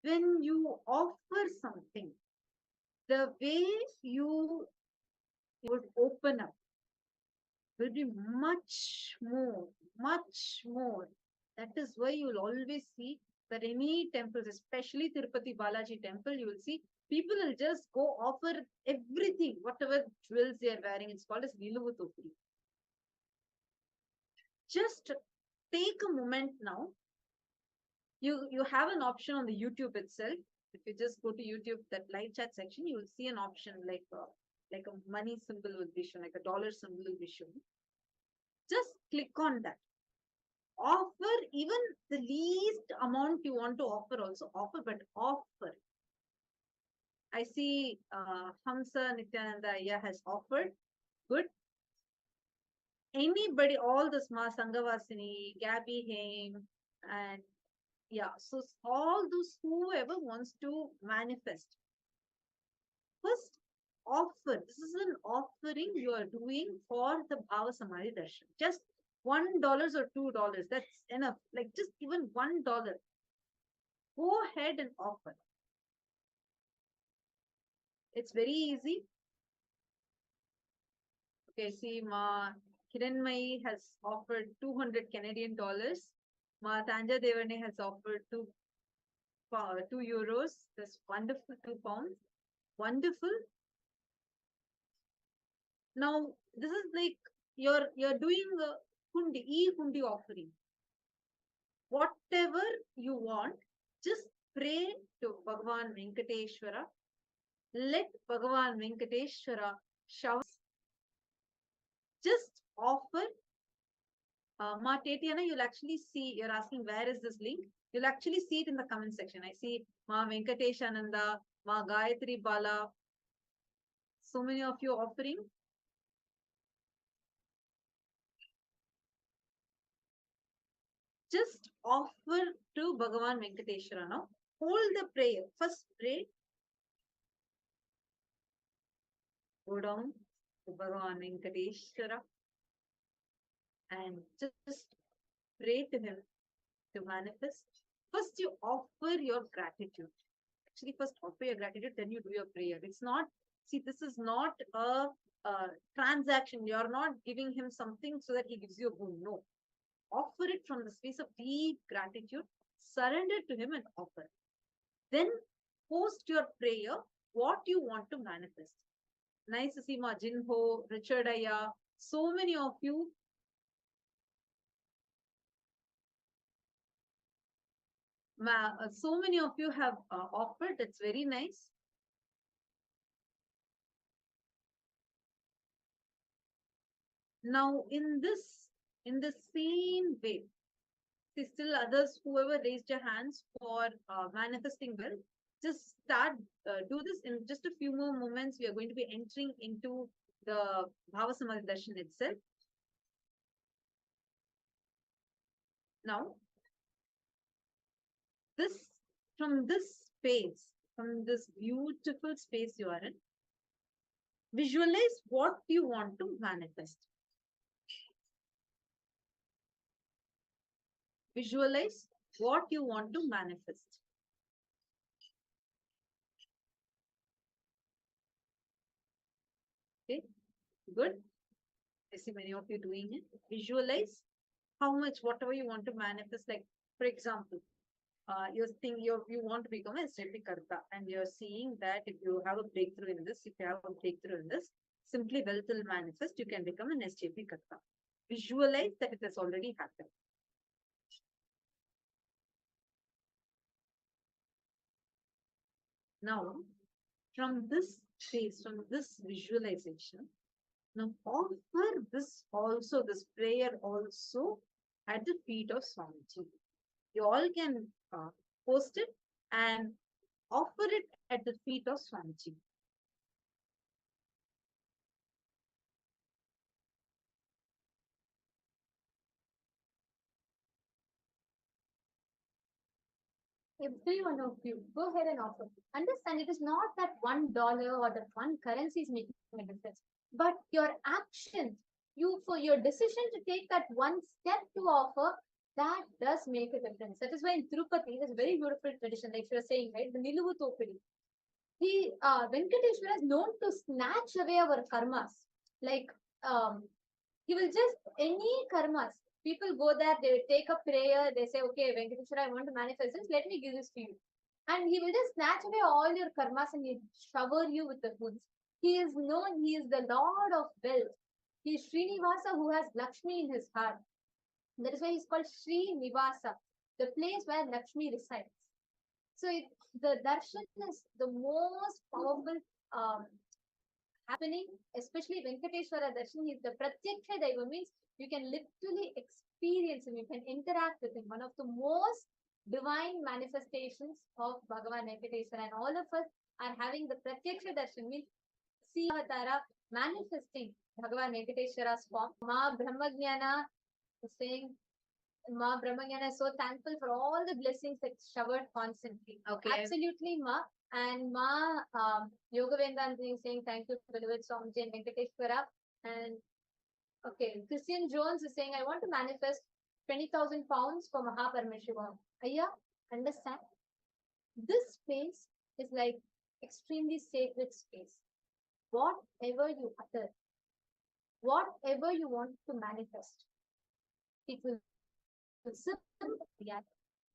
when you offer something, the way you would open up will be much more, much more. That is why you will always see that any temples, especially Tirupati Balaji temple, you will see people will just go offer everything, whatever jewels they are wearing. It's called as Niluvutopri. Just take a moment now. You have an option on the YouTube itself. If you just go to YouTube, that live chat section, you will see an option like a money symbol will be shown, like a dollar symbol will be shown. Just click on that. Offer even the least amount you want to offer also. Offer, but offer. I see Hamsa Nithyananda has offered. Good. Anybody, all the Ma Sanghavasini, Gabby Haim, and yeah, so all those whoever wants to manifest. First, offer. This is an offering you are doing for the Bhava Samadhi Darshan. Just $1 or $2. That's enough. Like just even $1. Go ahead and offer. It's very easy. Okay, see, Ma Kiranmai has offered 200 Canadian dollars. Ma Tanja Devane has offered 2 euros. That's wonderful, 2 pounds. Wonderful. Now, this is like you're doing a hundi offering. Whatever you want, just pray to Bhagavan Venkateshwara. Let Bhagavan Venkateshwara shower. Just offer. Ma Tatiana, you'll actually see, you're asking where is this link? You'll actually see it in the comment section. I see Ma Venkateshananda, Ma Gayatri Bala. So many of you offering. Just offer to Bhagavan Venkateshwara now. Hold the prayer. First pray. Go down to Bhagavan Venkateshwara and just pray to him to manifest. First, you offer your gratitude. Actually, first offer your gratitude, then you do your prayer. It's not, see, this is not a transaction. You're not giving him something so that he gives you a boon. No. Offer it from the space of deep gratitude. Surrender to him and offer. Then post your prayer, what you want to manifest. Nice to see Ma Jinho, Richard Aya, so many of you. So many of you have offered. That's very nice. Now, in the same way, see, still others, whoever raised your hands for manifesting wealth, just start, do this in just a few more moments. We are going to be entering into the Bhava Samadhi Darshan itself. Now, from this space, from this beautiful space you are in, visualize what you want to manifest. Visualize what you want to manifest. Okay, good. I see many of you doing it. Visualize how much, whatever you want to manifest. Like, for example, you want to become a SJP Karta, and you're seeing that if you have a breakthrough in this, if you have a breakthrough in this, simply wealth will manifest. You can become an SJP Karta. Visualize that it has already happened. Now, from this space, from this visualization, now offer this also, this prayer also at the feet of Swamiji. You all can post it and offer it at the feet of Swamiji. Every one of you, go ahead and offer. Understand it is not that $1 or that one currency is making a difference, but your actions, for your decision to take that one step to offer, that does make a difference. That is why in Tirupati, there's a very beautiful tradition, like you were saying, right? The Niluvu Topidi. Venkateshwara is known to snatch away our karmas. Like, he will just, any karmas, people go there, they take a prayer, they say, okay, Venkateshwara, I want to manifest this, let me give this to you. And he will just snatch away all your karmas and he shower you with the goods. He is known, he is the Lord of wealth. He is Srinivasa who has Lakshmi in his heart. That is why he's called Srinivasa, the place where Lakshmi resides. So the darshan is the most powerful happening, especially Venkateshwara darshan. He's the pratyaksha daiva, means you can literally experience him, you can interact with him. One of the most divine manifestations of Bhagavan Venkateshwara, and all of us are having the pratyaksha darshan, means see avatara manifesting Bhagavan Venkateshwara's form. Ma Brahmajnana is saying, Ma Brahmanyana is so thankful for all the blessings that showered constantly. Okay. Absolutely, Ma. And Ma Yoga Vedanti is saying thank you to Beloved Swamiji and Venkateshwara. And okay, Christian Jones is saying, I want to manifest 20,000 pounds for Paramashivam. Ayya, understand? This space is like extremely sacred space. Whatever you utter, whatever you want to manifest, it will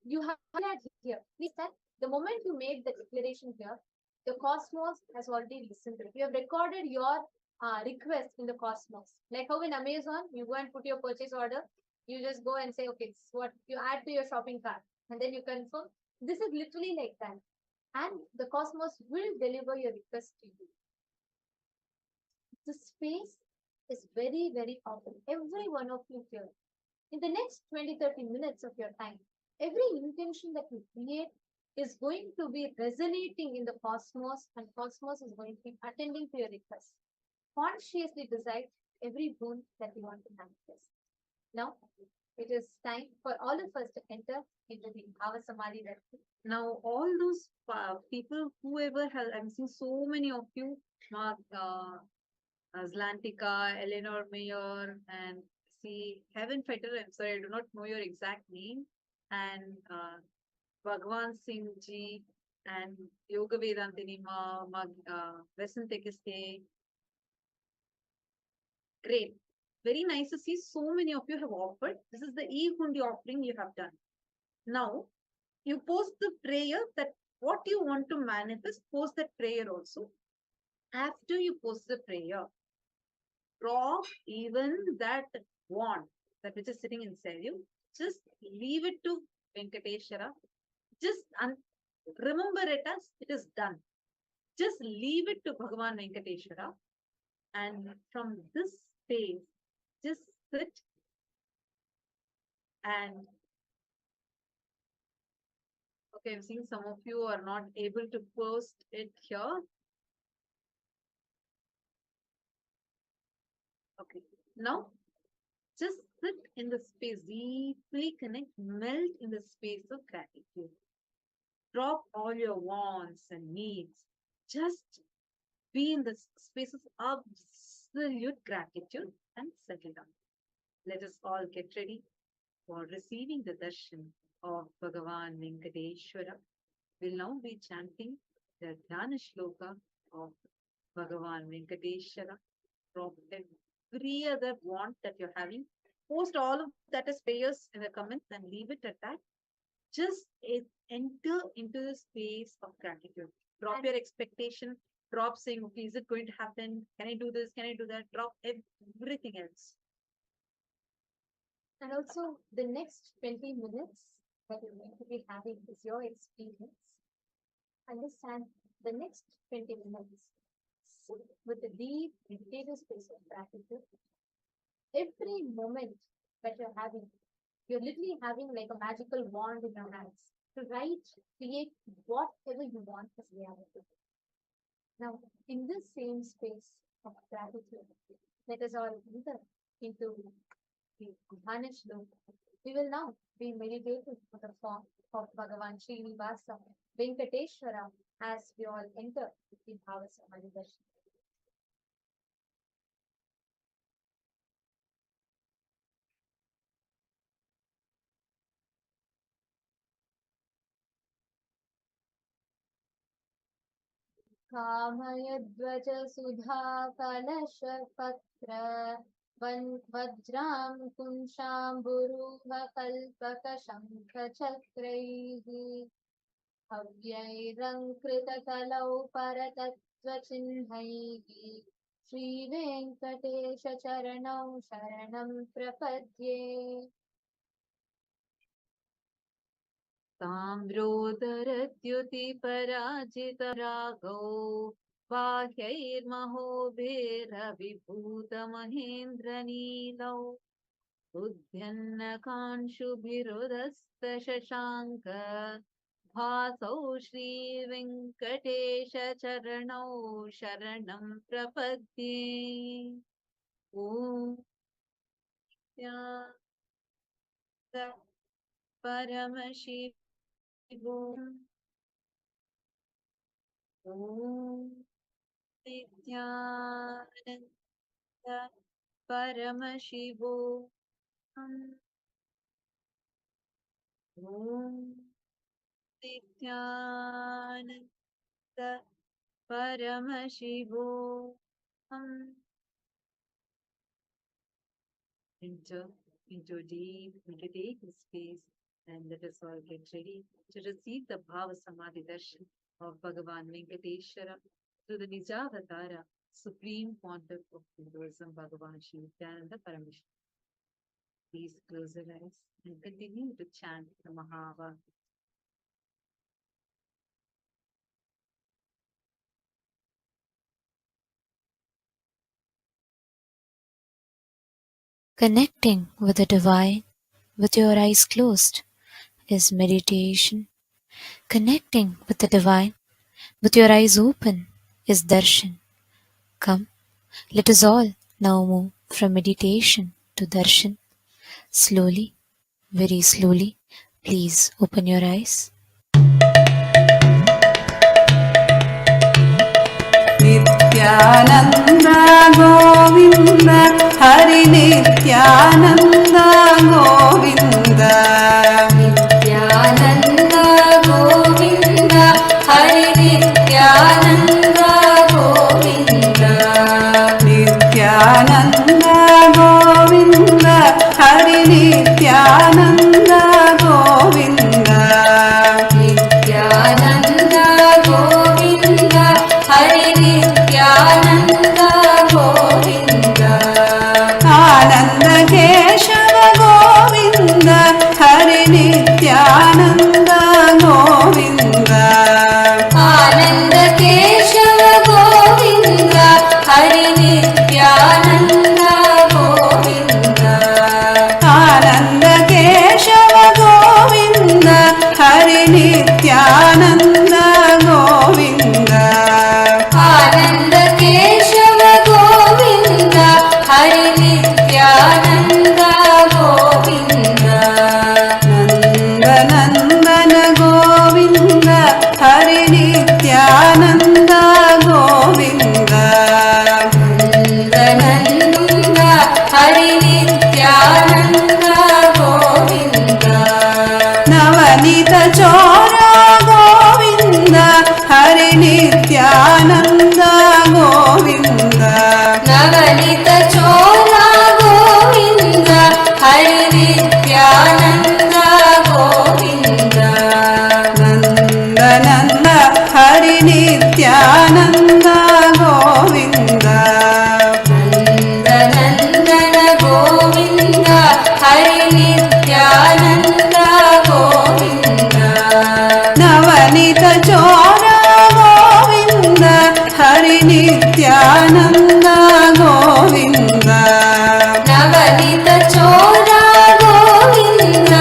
you have that here. Please that the moment you made the declaration here, the cosmos has already listened to it. You have recorded your request in the cosmos. Like how in Amazon, you go and put your purchase order, you just go and say, okay, this is what you add to your shopping cart, and then you confirm. This is literally like that. And the cosmos will deliver your request to you. The space is very, very powerful. Every one of you here, in the next 20-30 minutes of your time, every intention that you create is going to be resonating in the cosmos, and cosmos is going to be attending to your request. Consciously decide every boon that you want to manifest. Now, it is time for all of us to enter into the Bhava Samadhi Darshan. Now, all those people, whoever has, I'm seeing so many of you, Mark, Zlantika, Eleanor Mayer, and see Heaven Fighter. I'm sorry, I do not know your exact name. And Bhagwan Singh ji and Yoga Vedantini Ma, Vesantekiste. Great. Very nice to see so many of you have offered. This is the E-Hundi offering you have done. Now, you post the prayer that what you want to manifest, post that prayer also. After you post the prayer, drop even that wand, that which is sitting inside you, just leave it to Venkateshwara. Just remember it as it is done. Just leave it to Bhagavan Venkateshwara. And from this space, just sit and okay, I'm seeing some of you are not able to post it here. Okay, now just sit in the space, deeply connect, melt in the space of gratitude. Drop all your wants and needs. Just be in the space of absolute gratitude and settle down. Let us all get ready for receiving the darshan of Bhagavan Venkateshwara. We'll now be chanting the Dhyana Shloka of Bhagavan Venkateshwara. Drop every other want that you're having. post all of that as prayers in the comments and leave it at that. Just enter into the space of gratitude. Drop your expectation. Drop saying, okay, is it going to happen? Can I do this? Can I do that? Drop everything else. And also, the next 20 minutes that you're going to be having is your experience. Understand the next 20 minutes. Sit with a deep meditative space of gratitude. Every moment that you're literally having like a magical wand in your hands to write, create whatever you want as reality. Now, in this same space of gratitude, let us all enter into the Dhanish loop. We will now be meditating for the form of Bhagavan Srinivasa Venkateshwara as we all enter the Bhava Samadhi Darshan. कामयध्वज सुधा कलश पत्र वज्रां कुंशाम्बुरूह कल्पक शंख चक्रैः अव्यैरङ्कृतकलौ परतत्त्वचिह्नैः श्रीवेङ्कटेश चरणौ शरणं प्रपद्ये ताम्रोदरद्युतिपराजितरागौ बाह्यैर्महोभिरविभूतमहेन्द्रनीलौ उद्यन्नकांशुभिरुदस्तशशाङ्क भासौ श्रीवेङ्कटेशचरणौ शरणं प्रपद्ये ॐ परमशिवम् ॐ नित्यानन्द परमशिवो ॐ Nityanand परमशिवो enter into a deep meditative space and let us all get ready to receive the Bhava Samadhi Darshan of Bhagavan Venkateshwara through the Nijavatara, Supreme Pontiff of Hinduism, Bhagavan Sri Nithyananda Paramashivam. Please close your eyes and continue to chant the Mahava. Connecting with the divine with your eyes closed is meditation. Connecting with the divine with your eyes open is darshan. Come, let us all now move from meditation to darshan. Slowly, very slowly, please open your eyes. Nithyananda Govinda Hari Nithyananda Govinda Nithyananda Govinda Hari Nithyananda Govinda Nithyananda Govinda Hari Nithyananda Govinda Nithyananda Govinda Hari Nithyananda Govinda Ananda Keshava Govinda Nityanand Govind नन्दनन्दन Govind Hari Nityanand Govind Navneet चोर गोविन्द हरि नित्यानन्द गोविन्द नवनीत चोर गोविन्द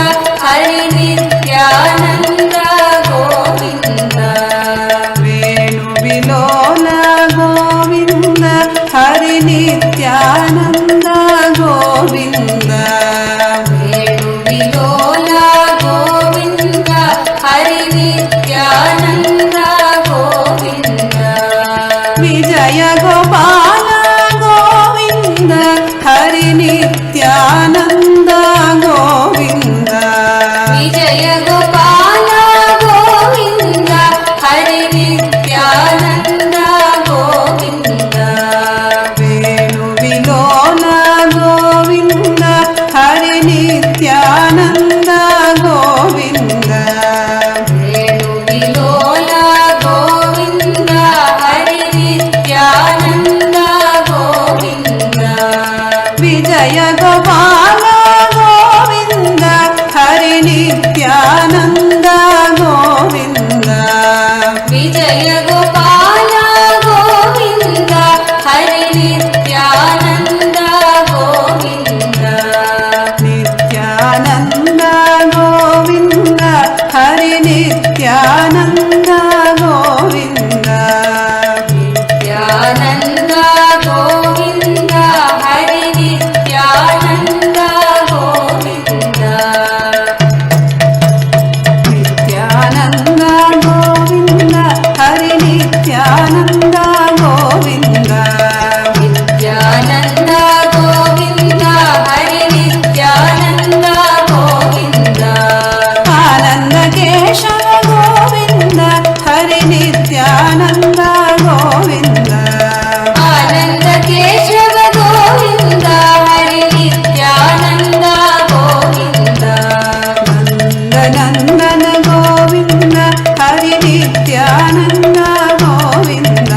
हरि नित्यानन्द गोविन्द वेणु विलोल गोविन्द हरि नित्यानन्द गोविन्द वेणु विलोल गोविन्द हरि नित्यानन्द गोविन्द विजय गोपाल गोविन्द हरि नित्यानन्द गोविन्द विजय गोपाल गोविन्द हरि नित्यानन्द गोविन्द वेणु विलोल गोविन्द हरि नित्यानन्द गोविन्द वेणु विलोल गोविन्द हरि नित्यानन्द गोविन्द विजय गोपाल गोविन्द हरि नित्यानन्द गोविन्द विजय गोपाल गोविन्द हरि नित्यानन्द गोविन्द नित्यानन्द गोविन्द हरि नित्यानन्द गोविन्द नित्यानन्द गोविन्द हरि नित्यानन्द गोविन्द नित्यानन्द गोविन्द हरि नित्यानन्द गोविन्द नित्यानन्द गोविन्द हरि नित्यानन्द गोविन्द आनन्द केशव गोविन्द हरि नित्यानन्द गोविन्द आनन्द केशव गोविन्द हरि नित्यानन्द गोविन्द नन्दनन्दन गोविन्द हरि नित्यानन्द गोविन्द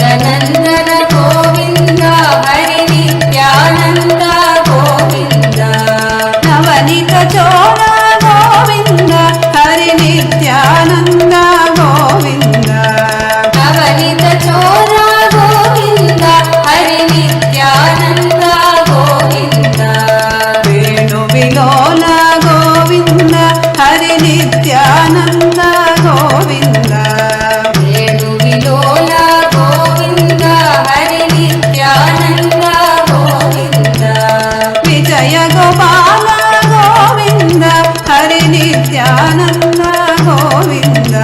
नन्दनन्दन गोविन्द हरि नित्यानन्द गोविन्द नवनीत चोर गोविन्द हरि नित्यानन्द गोविन्द नवनीत चोर गोविन्द हरि नित्यानन्द गोविन्द वेणु विलोल गोविन्द हरि नित्यानन्द गोविन्द वेणु विलोल गोविन्द हरि नित्यानन्द गोविन्द विजय गोपाल गोविन्द हरि नित्यानन्द गोविन्द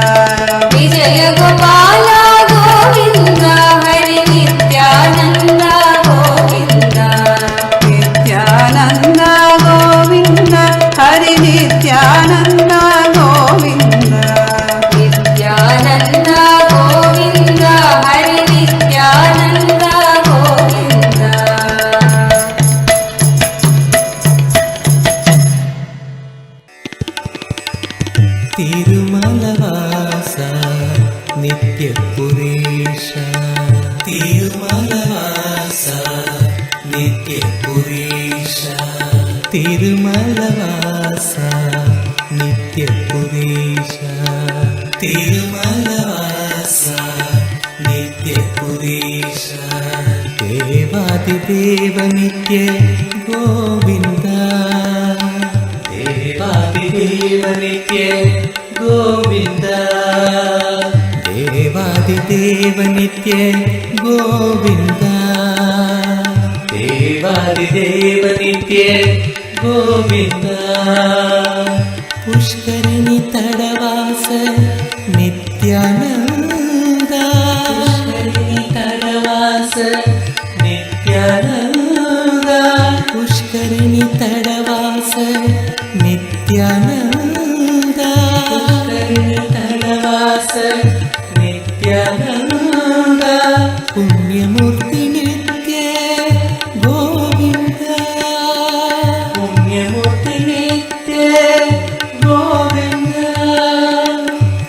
विजय गोपाल गोविन्द हरि नित्यानन्द गोविन्द नित्यानन्द गोविन्द हरि नित्यानन्द गोविन्द नित्यानन्द गोविन्द हरि नित्यानन्द गोविन्द తిరుమలవాస నిత్యపురీష తిరుమలవాస నిత్యపురీష తిరుమలవాస నిత్యపురీష తిరుమలవాస నిత్యపురీష దేవాదిదేవ నిత్య గోవింద దేవాదిదేవ నిత్య గోవింద దేవాదిదేవ నిత్య గోవింద దేవాదిదేవ నిత్య గోవింద పుష్కరిణి తడవాస నిత్యానంద పుష్కరిణి తడవాస నిత్యానంద పుష్కరిణి తడవాస నిత్యానంద పుష్కరిణి తడవాస నిత్యానంద పుణ్యమూర్తి నిత్య గోవింద పుణ్యమూర్తి నిత్య గోవింద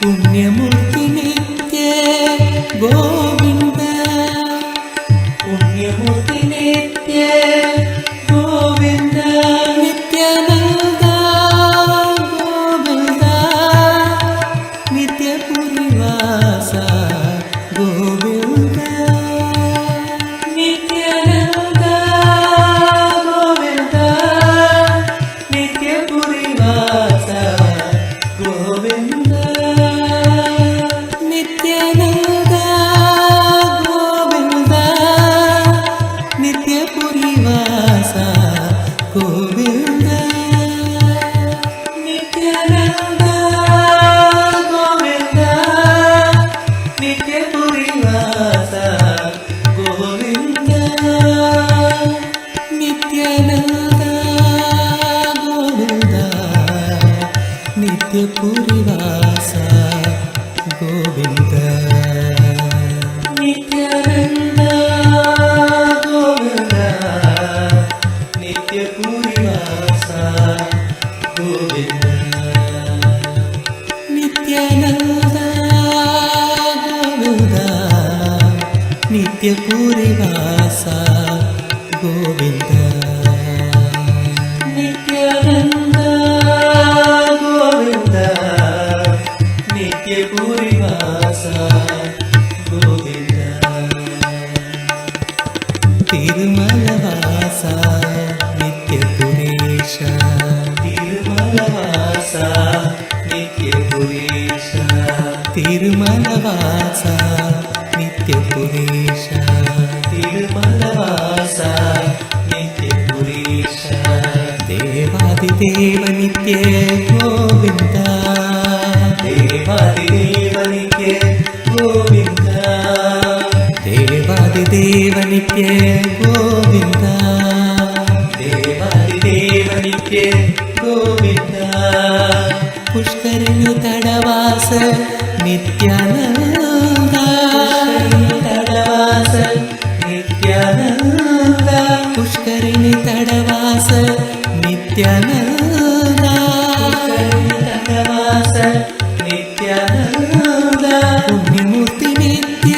పుణ్యమూర్తి నిత్య नित्यपुरिवासा गोविन्द नित्यानन्द गोविन्द नित्यपुरिवासा गोविन्द तिरुमलवासा नित्यपुरेश तिरुमलवासा नित्यपुरेश तिरुमलवासा नित्यपुरेश तिरुमलवासा नित्यपुरेश देवादिदेव नित्य गोविन्द देवादिदेव नित्य गोविन्द देवादिदेव नित्य गोविन्द देवादिदेव नित्य गोविन्द पुष्करिणी तडवास नित्यानन्द तडवास नित्यानन्द पुष्करिणी तडवास नित्यानन्द तडवास नित्यानन्द पुण्यमूर्ति नित्य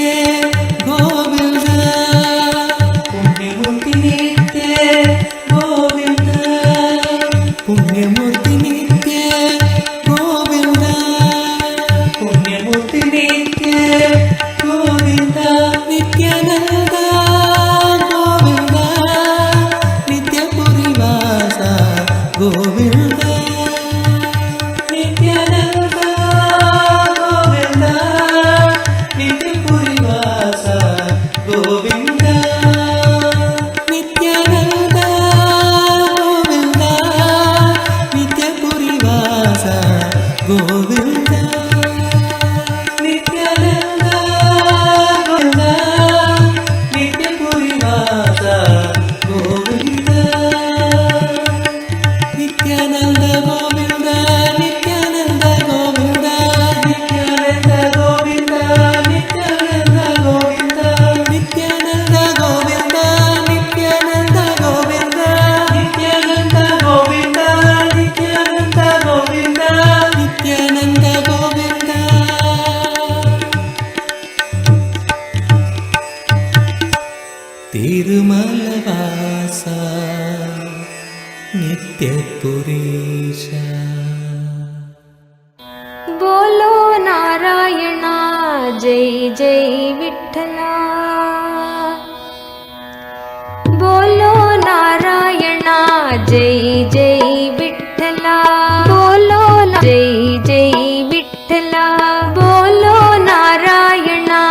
गोविन्द पुण्यमूर्ति नित्य गोविन्द पुण्यमूर्ति नित्य गोविन्द पुण्यमूर्ति नित्य गोविन्द नित्यानन्द गोविन्द नित्यपुरिवास गोविन्द नित्यानन्द गोविन्द नित्यपुरिवास गोविन्द नित्यानन्द गोविन्द नित्यपुरिवास गोविन्द नित्यानन्द गोविन्द नित्यपुरिवास गोविन्द नित्यानन्द गोविन्द नित्यानन्द गोविन्द नित्यानन्द गोविन्द नित्यानन्द गोविन्द नित्यानन्द गोविन्द नित्यानन्द गोविन्द नित्यानन्द गोविन्द नित्यानन्द गोविन्द नित्यानन्द गोविन्द तिरुमलवासा नित्यपुरेश बोलो नारायणा जय जय विठ्ठला बोलो नारायणा जय जय विठ्ठला बोलो जय जय विठ्ठला बोलो नारायणा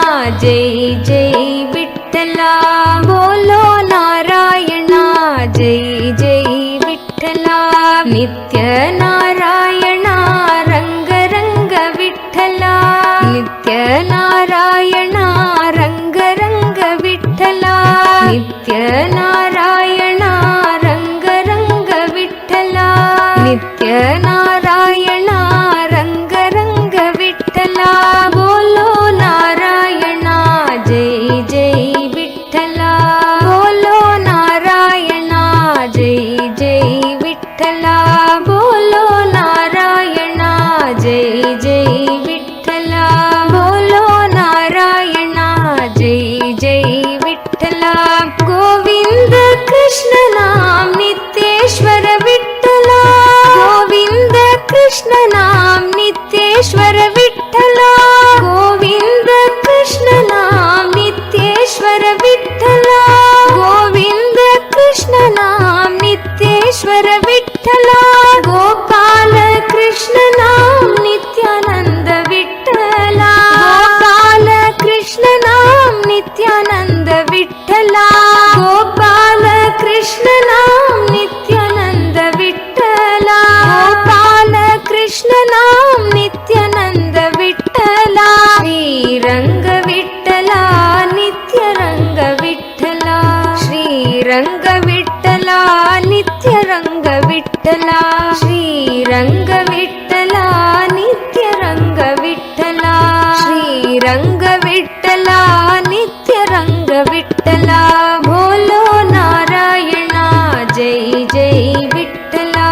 जय जय विठ्ठला बोलो नारायणा जय जय विठ्ठला नित्य नारायणा रंग रंग विठ्ठला नित्य नारायणा रंग रंग विठ्ठला नित्य नारायणा रंग रंग विठ्ठला नित्य नारायणा रंग रंग विठ्ठला बोलो नारायणा जय जय विठ्ठला बोलो नारायणा जय जय विठ्ठला बोलो नारायणा जय जय विठ्ठला बोलो नारायणा जय जय विठ्ठला गोविंद कृष्ण नाम नित्येश्वर विठ्ठला गोविंद कृष्ण नाम नित्येश्वर विठ्ठला गोविंद कृष्ण नाम नित्येश्वर विठ्ठला गोविंद कृष्ण नाम नित्येश्वर विठ्ठला गोपाल कृष्ण नाम नित्यानंद विठ्ठला गोपाल कृष्ण नाम नित्यानंद विठ्ठला गोपाल कृष्ण नाम नित्यानंद विठ्ठला गोपाल कृष्ण नाम नित्यानंद विठ्ठला श्रीरंग विठ्ठला नित्य रंग विठ्ठला श्रीरंग विठ्ठला नित्य रंग विठ्ठला श्रीरंग विठ्ठला नित्य रंग विठ्ठला श्रीरंग विठ्ठला नित्य रंग विठ्ठला बोलो नारायणा जय जय विठ्ठला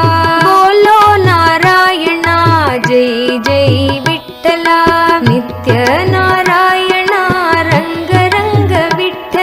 बोलो नारायणा जय जय विठ्ठला नित्य नारायणा रंग रंग विठ्ठला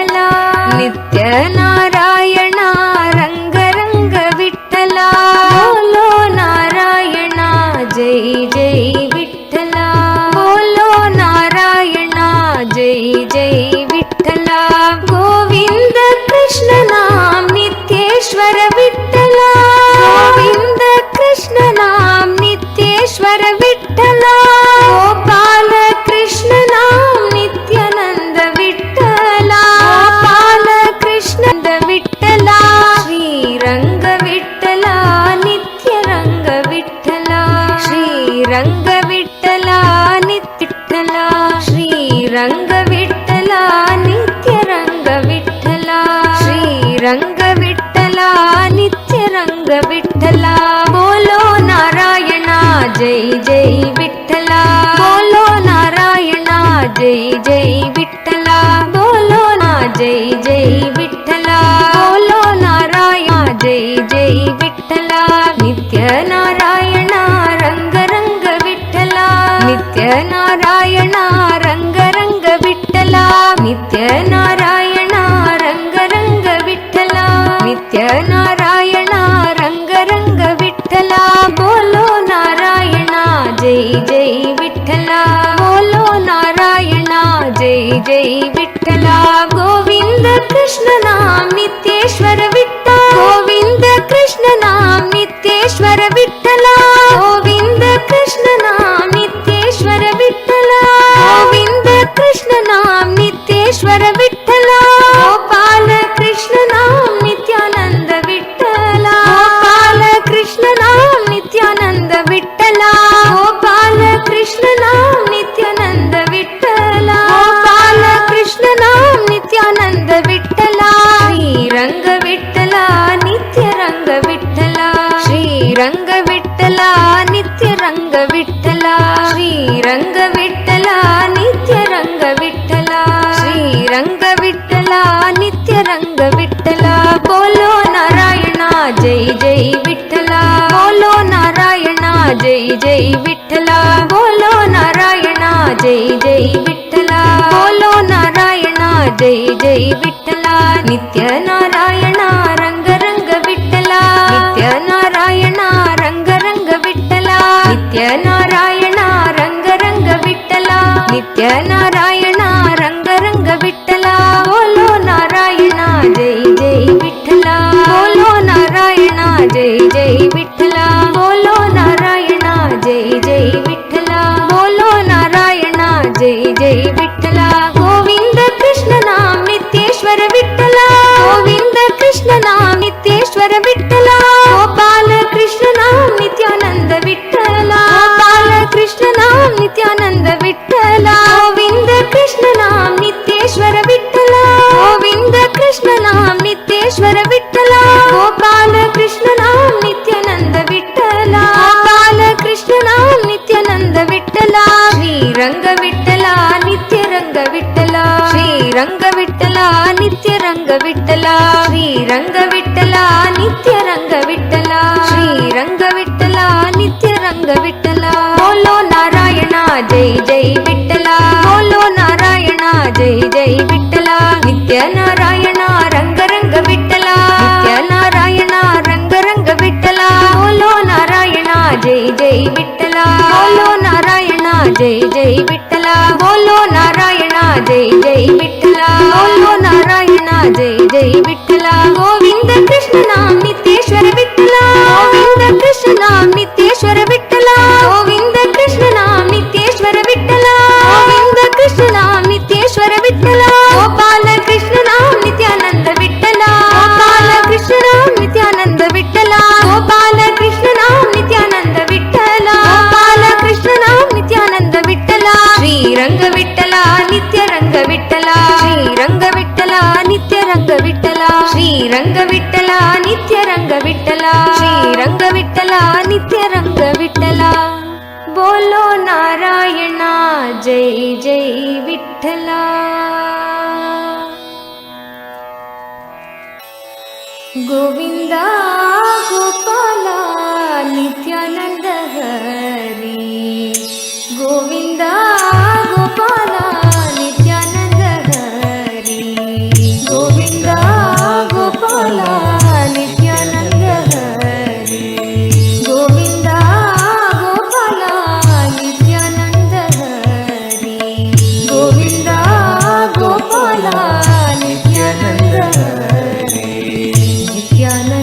जय जय विठ्ठला गोविंद कृष्ण नाम नित्येश्वर विठ्ठला गोविंद कृष्ण नाम नित्येश्वर विठ्ठला गोविंद कृष्ण नाम नित्येश्वर विठ्ठला गोविंद कृष्ण नाम नित्येश्वर विठ्ठला गोपाल कृष्ण नाम नित्यानंद विठ्ठला गोपाल कृष्ण नाम नित्यानंद विठ्ठला गोपाल कृष्ण नाम नित्यानंद विठ्ठला गोपाल कृष्ण नाम नित्यानंद विठ्ठला श्रीरंग विठ्ठला नित्य रंग विठ्ठला श्रीरंग विठ्ठला नित्य रंग विठ्ठला श्रीरंग विठ्ठला नित्य रंग विठ्ठला श्रीरंग विठ्ठला नित्य रंग विठ्ठला बोलो नारायणा जय जय विठ्ठला बोलो नारायणा जय जय विठ्ठला बोलो नारायणा जय जय विठ्ठला बोलो नारायणा जय जय विठ्ठला नित्य नारायणा रंग रंग विठ्ठला नित्य नारायणा रंग रंग विठ्ठला नित्य नारायणा रंग रंग विठ्ठला नित्य नारायणा रंग रंग विठ्ठला बोलो नारायणा जय जय विठ्ठला बोलो नारायणा जय जय विठ्ठला बोलो नारायणा जय जय विठ्ठला बोलो नारायणा जय जय विठ्ठला गोविंद कृष्ण नाम नित्येश्वर विठ्ठला गोविंद कृष्ण नाम नित्येश्वर विठ्ठला गोपाल कृष्ण नाम नित्यानंद विठ्ठला गोपाल कृष्ण नाम नित्यानंद विठ्ठला गोविंद कृष्ण नाम नित्येश्वर विठ्ठला गोविंद कृष्ण नाम नित्येश्वर विठ्ठला गोपाल कृष्ण नाम नित्यानंद विठ्ठला गोपाल कृष्ण नाम नित्यानंद विठ्ठला श्रीरंग विठ्ठला नित्य रंग विठ्ठला श्रीरंग विठ्ठला नित्य रंग विठ्ठला श्रीरंग विठ्ठला नित्य रंग विठ्ठला श्रीरंग विठ्ठला नित्य रंग विठ्ठला बोलो नारायणा जय जय विठ्ठला बोलो नारायणा जय जय विठ्ठला नित्य नारायणा रंग रंग विठ्ठला नित्य नारायणा रंग रंग विठ्ठला बोलो नारायणा जय जय विठ्ठला बोलो नारायणा जय जय विठ्ठला बोलो नारायणा जय जय विठ्ठला बोलो नारायणा जय जय विठ्ठला गोविंद कृष्ण नाम नित्येश्वर विठ्ठला गोविंद कृष्ण नाम नित्येश्वर विठ्ठला गोविंद कृष्ण नाम नित्येश्वर विठ्ठला गोविंद कृष्ण नाम नित्येश्वर विठ्ठला गोपाल कृष्ण नाम नित्यानंद विठ्ठला गोपाल कृष्ण नाम नित्यानंद विठ्ठला गोपाल कृष्ण नाम नित्यानंद विठ्ठला गोपाल कृष्ण नाम नित्यानंद विठ्ठला श्रीरंग विठ्ठला नित्य रंग विठ्ठला श्रीरंग विठ्ठला नित्य रंग विठ्ठला श्रीरंग विठ्ठला नित्य रंग विठ्ठला श्रीरंग विठ्ठला नित्य रंग विठ्ठला बोलो नारायणा जय जय विठ्ठला गोविंदा गोपाला नित्यानंद हरी गोविंदा गोपाला नित्यानंद हरी गोविंदा गोपाला नित्यानंद हरी गोविंदा गोपाला नित्यानंद हरी गोविंदा गोपाला नित्यानंद हरी Nityanand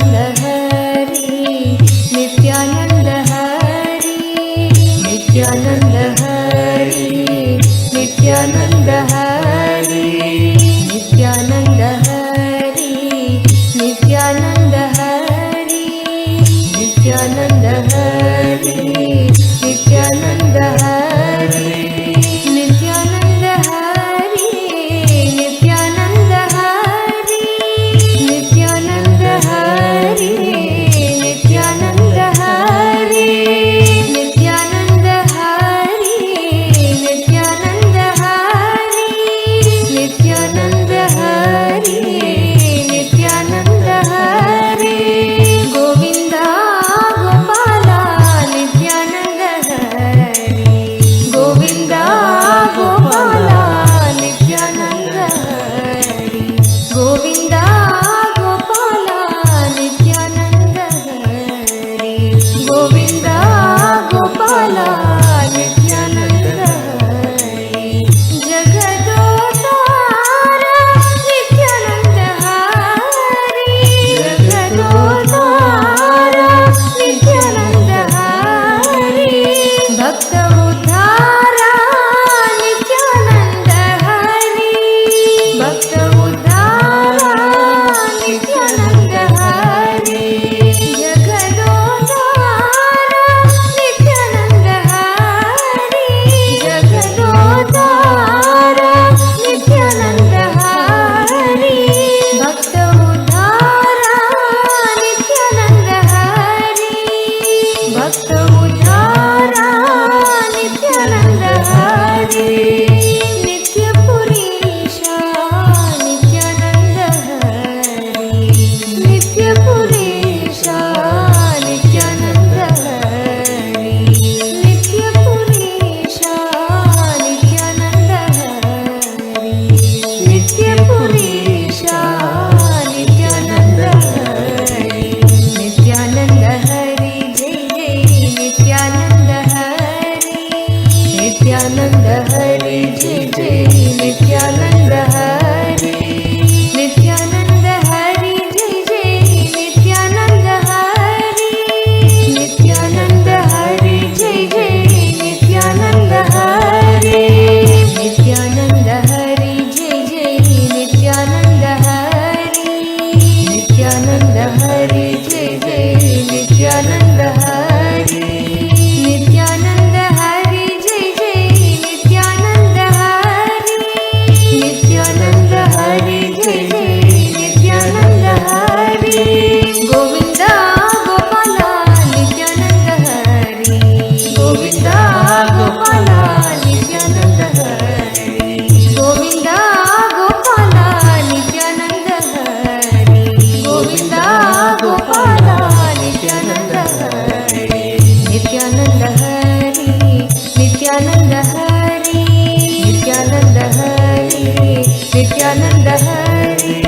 Nithyananda Hari,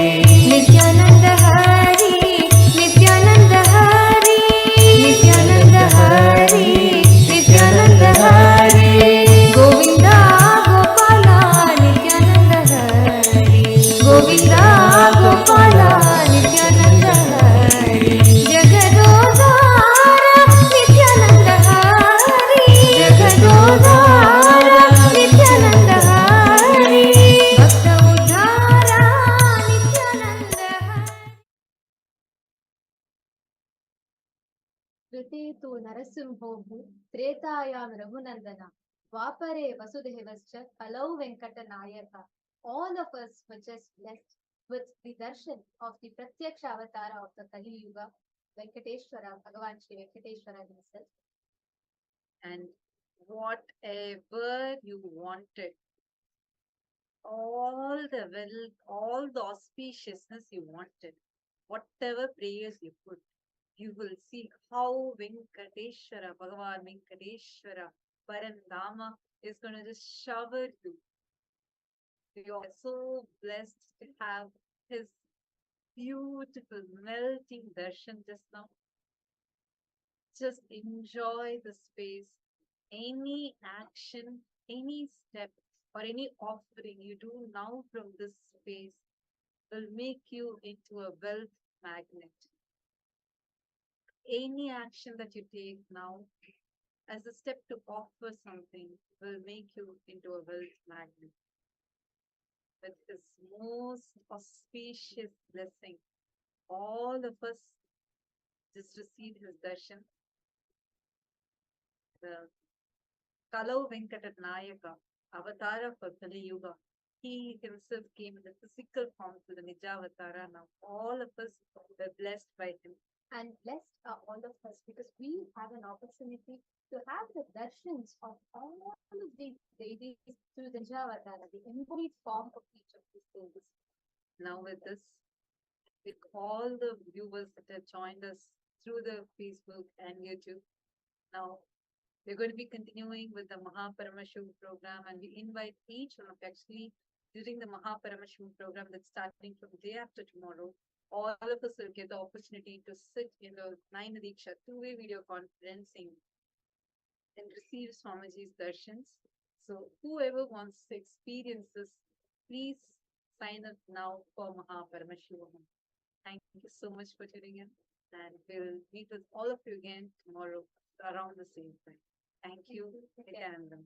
Nithyananda Hari, Nithyananda Hari, Nithyananda Hari, Nithyananda Hari, Govinda Gopala, Nithyananda Hari, Govinda Gopala, Nithyananda Hari, Jagadodhara, Nithyananda Hari, Jagadodhara, Nithyananda Hari, Bhakta Uddhara, Nithyananda Hari. ऋते तु नरसिंहोऽभूत् त्रेतायां रघुनन्दना द्वापरे वसुदेवश्च कलौ Venkatanayaha. All of us were just blessed with the darshan of the Pratyaksha Avatara of the Kali Yuga, Venkateshwara, Bhagavan Shri Venkateshwara himself. And whatever you wanted, all the auspiciousness you wanted, whatever prayers you put, you will see how Venkateshwara, Bhagavan Venkateshwara, Parandama is going to just shower you. You are so blessed to have his beautiful melting darshan just now. Just enjoy the space. Any action, any step, or any offering you do now from this space will make you into a wealth magnet. Any action that you take now as a step to offer something will make you into a wealth magnet. With this most auspicious blessing, all of us just receive his darshan. The Kalau Venkatanayaka, avatar of Kali Yuga. He himself came in the physical form to the Nijavatara. Now all of us were blessed by him. And blessed are all of us because we have an opportunity to have the darshans of all of these deities through the Nijavatara, the embodied form of each of these deities. Now with this, with all the viewers that have joined us through the Facebook and YouTube, now we're going to be continuing with the Paramashivam program, and we invite each one of actually during the Paramashivam program that's starting from day after tomorrow. All of us will get the opportunity to sit in the Nine Diksha two-way video conferencing and receive Swamiji's darshans. So whoever wants to experience this, please sign up now for Paramashivam. Thank you so much for tuning in, and we'll meet with all of you again tomorrow around the same time. Thank you, Nithyananda.